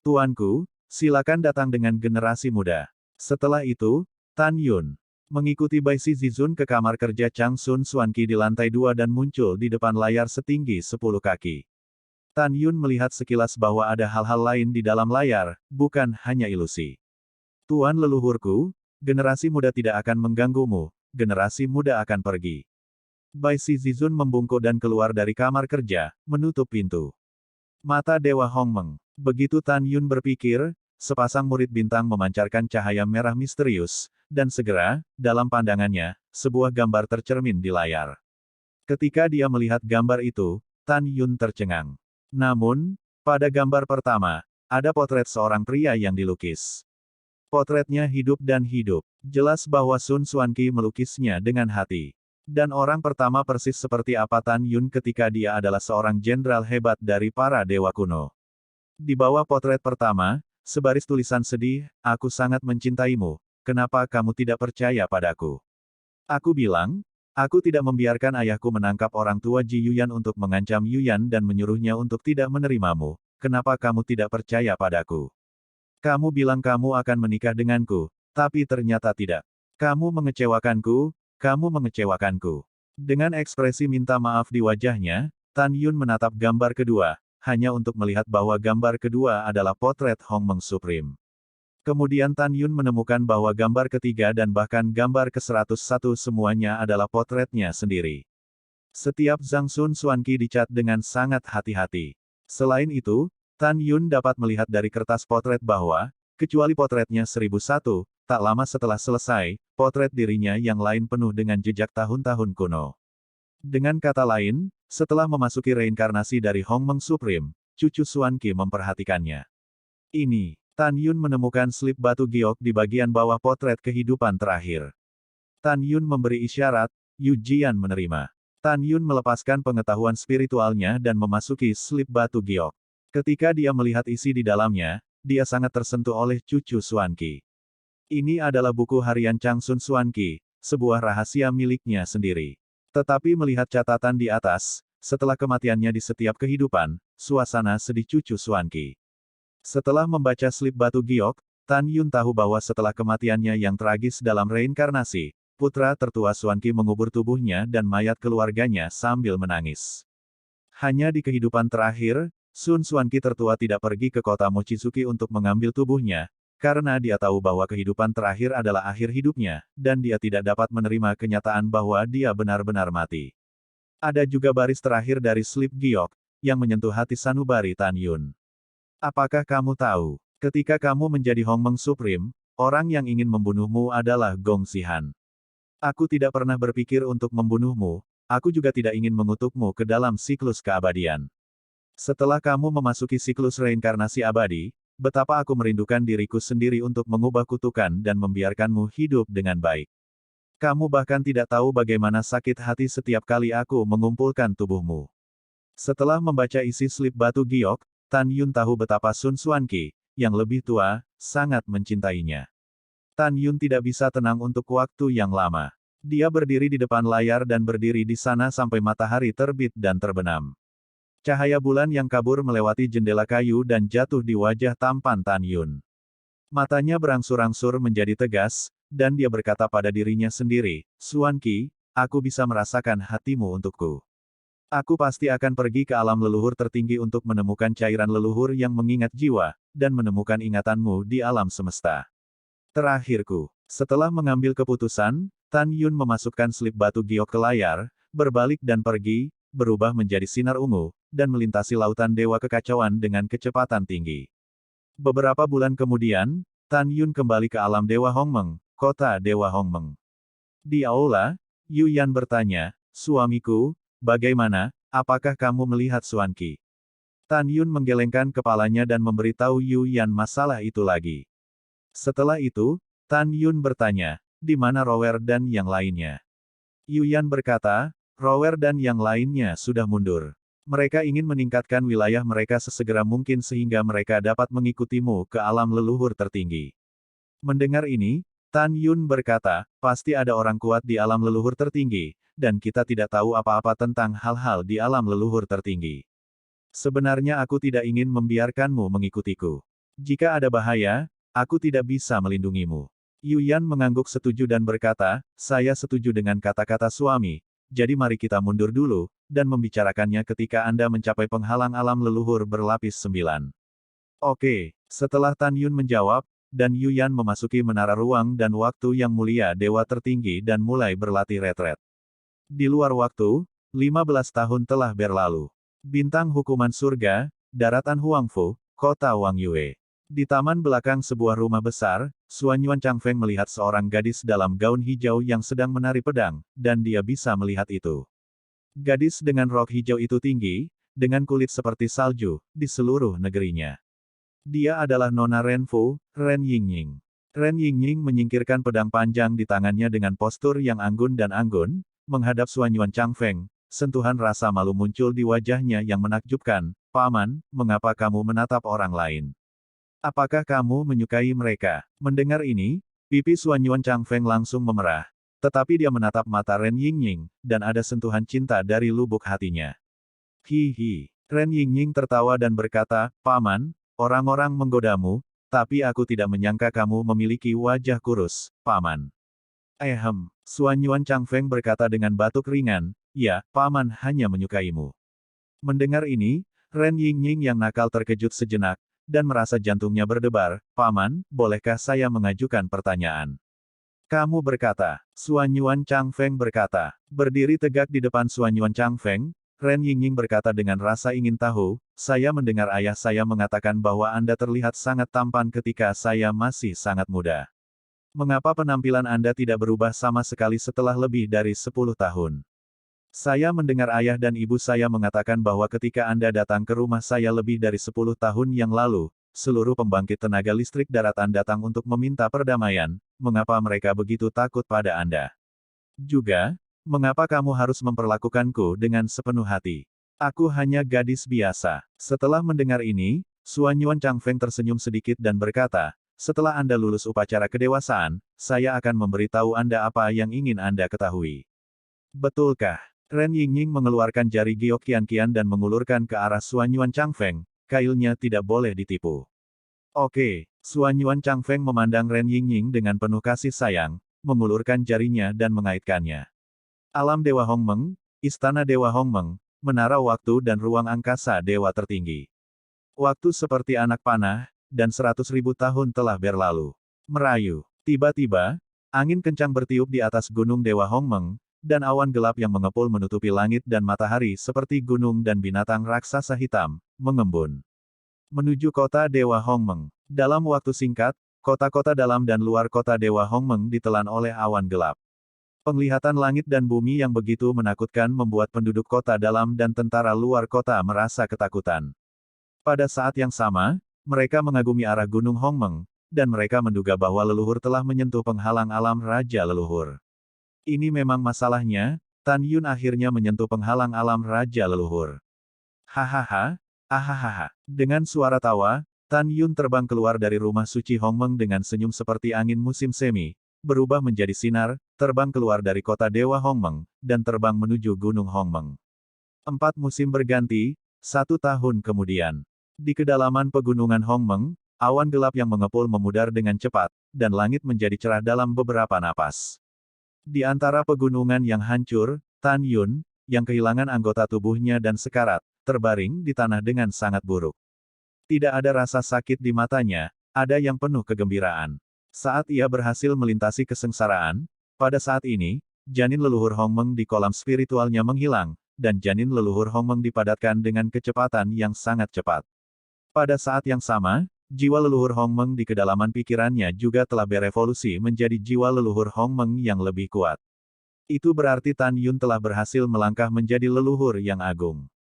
Tuanku, silakan datang dengan generasi muda. Setelah itu, Tan Yun mengikuti Bai Si Zizun ke kamar kerja Changsun Xuanqi di lantai 2 dan muncul di depan layar setinggi 10 kaki. Tan Yun melihat sekilas bahwa ada hal-hal lain di dalam layar, bukan hanya ilusi. Tuan leluhurku, generasi muda tidak akan mengganggumu, generasi muda akan pergi. Bai Si Zizun membungkuk dan keluar dari kamar kerja, menutup pintu. Mata Dewa Hongmeng. Begitu Tan Yun berpikir, sepasang murid bintang memancarkan cahaya merah misterius, dan segera, dalam pandangannya, sebuah gambar tercermin di layar. Ketika dia melihat gambar itu, Tan Yun tercengang. Namun, pada gambar pertama, ada potret seorang pria yang dilukis. Potretnya hidup dan hidup. Jelas bahwa Sun Xuanqi melukisnya dengan hati. Dan orang pertama persis seperti apa Tan Yun ketika dia adalah seorang jenderal hebat dari para dewa kuno. Di bawah potret pertama, sebaris tulisan sedih, aku sangat mencintaimu, kenapa kamu tidak percaya padaku? Aku bilang, aku tidak membiarkan ayahku menangkap orang tua Ji Yuyan untuk mengancam Yuyan dan menyuruhnya untuk tidak menerimamu, kenapa kamu tidak percaya padaku? Kamu bilang kamu akan menikah denganku, tapi ternyata tidak. Kamu mengecewakanku, kamu mengecewakanku. Dengan ekspresi minta maaf di wajahnya, Tan Yun menatap gambar kedua, hanya untuk melihat bahwa gambar kedua adalah potret Hongmeng Supreme. Kemudian Tan Yun menemukan bahwa gambar ketiga dan bahkan gambar ke-101 semuanya adalah potretnya sendiri. Setiap Zhang Sun Xuanqi dicat dengan sangat hati-hati. Selain itu, Tan Yun dapat melihat dari kertas potret bahwa, kecuali potretnya 1001, tak lama setelah selesai, potret dirinya yang lain penuh dengan jejak tahun-tahun kuno. Dengan kata lain, setelah memasuki reinkarnasi dari Hongmeng Supreme, cucu Xuanqi memperhatikannya. Ini, Tan Yun menemukan slip batu giok di bagian bawah potret kehidupan terakhir. Tan Yun memberi isyarat, Yu Jian menerima. Tan Yun melepaskan pengetahuan spiritualnya dan memasuki slip batu giok. Ketika dia melihat isi di dalamnya, dia sangat tersentuh oleh cucu Xuanqi. Ini adalah buku harian Changsun Xuanqi, sebuah rahasia miliknya sendiri. Tetapi melihat catatan di atas, setelah kematiannya di setiap kehidupan, suasana sedih cucu Xuanqi. Setelah membaca slip batu giok, Tan Yun tahu bahwa setelah kematiannya yang tragis dalam reinkarnasi, putra tertua Xuanqi mengubur tubuhnya dan mayat keluarganya sambil menangis. Hanya di kehidupan terakhir, Sun Xuanqi tertua tidak pergi ke kota Mochizuki untuk mengambil tubuhnya, karena dia tahu bahwa kehidupan terakhir adalah akhir hidupnya, dan dia tidak dapat menerima kenyataan bahwa dia benar-benar mati. Ada juga baris terakhir dari slip giok, yang menyentuh hati sanubari Tan Yun. Apakah kamu tahu, ketika kamu menjadi Hongmeng Supreme, orang yang ingin membunuhmu adalah Gong Xihan. Aku tidak pernah berpikir untuk membunuhmu, aku juga tidak ingin mengutukmu ke dalam siklus keabadian. Setelah kamu memasuki siklus reinkarnasi abadi, betapa aku merindukan diriku sendiri untuk mengubah kutukan dan membiarkanmu hidup dengan baik. Kamu bahkan tidak tahu bagaimana sakit hati setiap kali aku mengumpulkan tubuhmu. Setelah membaca isi slip batu giok, Tan Yun tahu betapa Sun Xuanqi, yang lebih tua, sangat mencintainya. Tan Yun tidak bisa tenang untuk waktu yang lama. Dia berdiri di depan layar dan berdiri di sana sampai matahari terbit dan terbenam. Cahaya bulan yang kabur melewati jendela kayu dan jatuh di wajah tampan Tan Yun. Matanya berangsur-angsur menjadi tegas, dan dia berkata pada dirinya sendiri, Xuanqi, aku bisa merasakan hatimu untukku. Aku pasti akan pergi ke alam leluhur tertinggi untuk menemukan cairan leluhur yang mengingat jiwa, dan menemukan ingatanmu di alam semesta. Terakhirku. Setelah mengambil keputusan, Tan Yun memasukkan slip batu giok ke layar, berbalik dan pergi, berubah menjadi sinar ungu, dan melintasi lautan dewa kekacauan dengan kecepatan tinggi. Beberapa bulan kemudian, Tan Yun kembali ke alam Dewa Hongmeng, kota Dewa Hongmeng. Di aula, Yu Yan bertanya, suamiku, bagaimana, apakah kamu melihat Xuanqi? Tan Yun menggelengkan kepalanya dan memberitahu Yu Yan masalah itu lagi. Setelah itu, Tan Yun bertanya, di mana Rower dan yang lainnya? Yu Yan berkata, Rower dan yang lainnya sudah mundur. Mereka ingin meningkatkan wilayah mereka sesegera mungkin sehingga mereka dapat mengikutimu ke alam leluhur tertinggi. Mendengar ini, Tan Yun berkata, pasti ada orang kuat di alam leluhur tertinggi, dan kita tidak tahu apa-apa tentang hal-hal di alam leluhur tertinggi. Sebenarnya aku tidak ingin membiarkanmu mengikutiku. Jika ada bahaya, aku tidak bisa melindungimu. Yu Yan mengangguk setuju dan berkata, saya setuju dengan kata-kata suami, jadi mari kita mundur dulu, dan membicarakannya ketika Anda mencapai penghalang alam leluhur berlapis 9. Oke, setelah Tan Yun menjawab, dan Yu Yan memasuki menara ruang dan waktu yang mulia dewa tertinggi dan mulai berlatih retret. Di luar waktu, 15 tahun telah berlalu. Bintang hukuman surga, daratan Huangfu, kota Wang Yue. Di taman belakang sebuah rumah besar, Xuanyuan Changfeng melihat seorang gadis dalam gaun hijau yang sedang menari pedang, dan dia bisa melihat itu. Gadis dengan rok hijau itu tinggi, dengan kulit seperti salju, di seluruh negerinya. Dia adalah Nona Renfu, Ren Yingying. Ren Yingying menyingkirkan pedang panjang di tangannya dengan postur yang anggun dan anggun, menghadap Xuanyuan Changfeng, sentuhan rasa malu muncul di wajahnya yang menakjubkan, Paman, mengapa kamu menatap orang lain? Apakah kamu menyukai mereka? Mendengar ini, pipi Xuanyuan Changfeng langsung memerah. Tetapi dia menatap mata Ren Yingying, dan ada sentuhan cinta dari lubuk hatinya. Hihi. Ren Yingying tertawa dan berkata, Paman, orang-orang menggodamu, tapi aku tidak menyangka kamu memiliki wajah kurus, Paman. Xuanyuan Changfeng berkata dengan batuk ringan, ya, Paman hanya menyukaimu. Mendengar ini, Ren Yingying yang nakal terkejut sejenak, dan merasa jantungnya berdebar, Paman, bolehkah saya mengajukan pertanyaan? Kamu berkata, Xuanyuan Changfeng berkata, berdiri tegak di depan Xuanyuan Changfeng, Ren Yingying berkata dengan rasa ingin tahu, saya mendengar ayah saya mengatakan bahwa Anda terlihat sangat tampan ketika saya masih sangat muda. Mengapa penampilan Anda tidak berubah sama sekali setelah lebih dari 10 tahun? Saya mendengar ayah dan ibu saya mengatakan bahwa ketika Anda datang ke rumah saya lebih dari 10 tahun yang lalu, seluruh pembangkit tenaga listrik daratan datang untuk meminta perdamaian, mengapa mereka begitu takut pada Anda? Juga, mengapa kamu harus memperlakukanku dengan sepenuh hati? Aku hanya gadis biasa. Setelah mendengar ini, Xuanyuan Changfeng tersenyum sedikit dan berkata, setelah Anda lulus upacara kedewasaan, saya akan memberitahu Anda apa yang ingin Anda ketahui. Betulkah? Ren Yingying mengeluarkan jari giok kian-kian dan mengulurkan ke arah Xuanyuan Changfeng, kailnya tidak boleh ditipu. Oke, Xuanyuan Changfeng memandang Ren Yingying dengan penuh kasih sayang, mengulurkan jarinya dan mengaitkannya. Alam Dewa Hongmeng, Istana Dewa Hongmeng, Menara Waktu dan Ruang Angkasa Dewa Tertinggi. Waktu seperti anak panah, dan 100.000 tahun telah berlalu. Merayu. Tiba-tiba, angin kencang bertiup di atas gunung Dewa Hongmeng, dan awan gelap yang mengepul menutupi langit dan matahari seperti gunung dan binatang raksasa hitam, mengembun. Menuju kota Dewa Hongmeng. Dalam waktu singkat, kota-kota dalam dan luar kota Dewa Hongmeng ditelan oleh awan gelap. Penglihatan langit dan bumi yang begitu menakutkan membuat penduduk kota dalam dan tentara luar kota merasa ketakutan. Pada saat yang sama, mereka mengagumi arah Gunung Hongmeng, dan mereka menduga bahwa leluhur telah menyentuh penghalang alam Raja Leluhur. Ini memang masalahnya, Tan Yun akhirnya menyentuh penghalang alam Raja Leluhur. Hahaha, ahahaha. Dengan suara tawa, Tan Yun terbang keluar dari rumah suci Hongmeng dengan senyum seperti angin musim semi, berubah menjadi sinar, terbang keluar dari kota Dewa Hongmeng, dan terbang menuju Gunung Hongmeng. 4 musim berganti, 1 tahun kemudian. Di kedalaman pegunungan Hongmeng, awan gelap yang mengepul memudar dengan cepat, dan langit menjadi cerah dalam beberapa napas. Di antara pegunungan yang hancur, Tan Yun, yang kehilangan anggota tubuhnya dan sekarat, terbaring di tanah dengan sangat buruk. Tidak ada rasa sakit di matanya, ada yang penuh kegembiraan. Saat ia berhasil melintasi kesengsaraan, pada saat ini, janin leluhur Hongmeng di kolam spiritualnya menghilang, dan janin leluhur Hongmeng dipadatkan dengan kecepatan yang sangat cepat. Pada saat yang sama, jiwa leluhur Hongmeng di kedalaman pikirannya juga telah berevolusi menjadi jiwa leluhur Hongmeng yang lebih kuat. Itu berarti Tan Yun telah berhasil melangkah menjadi leluhur yang agung.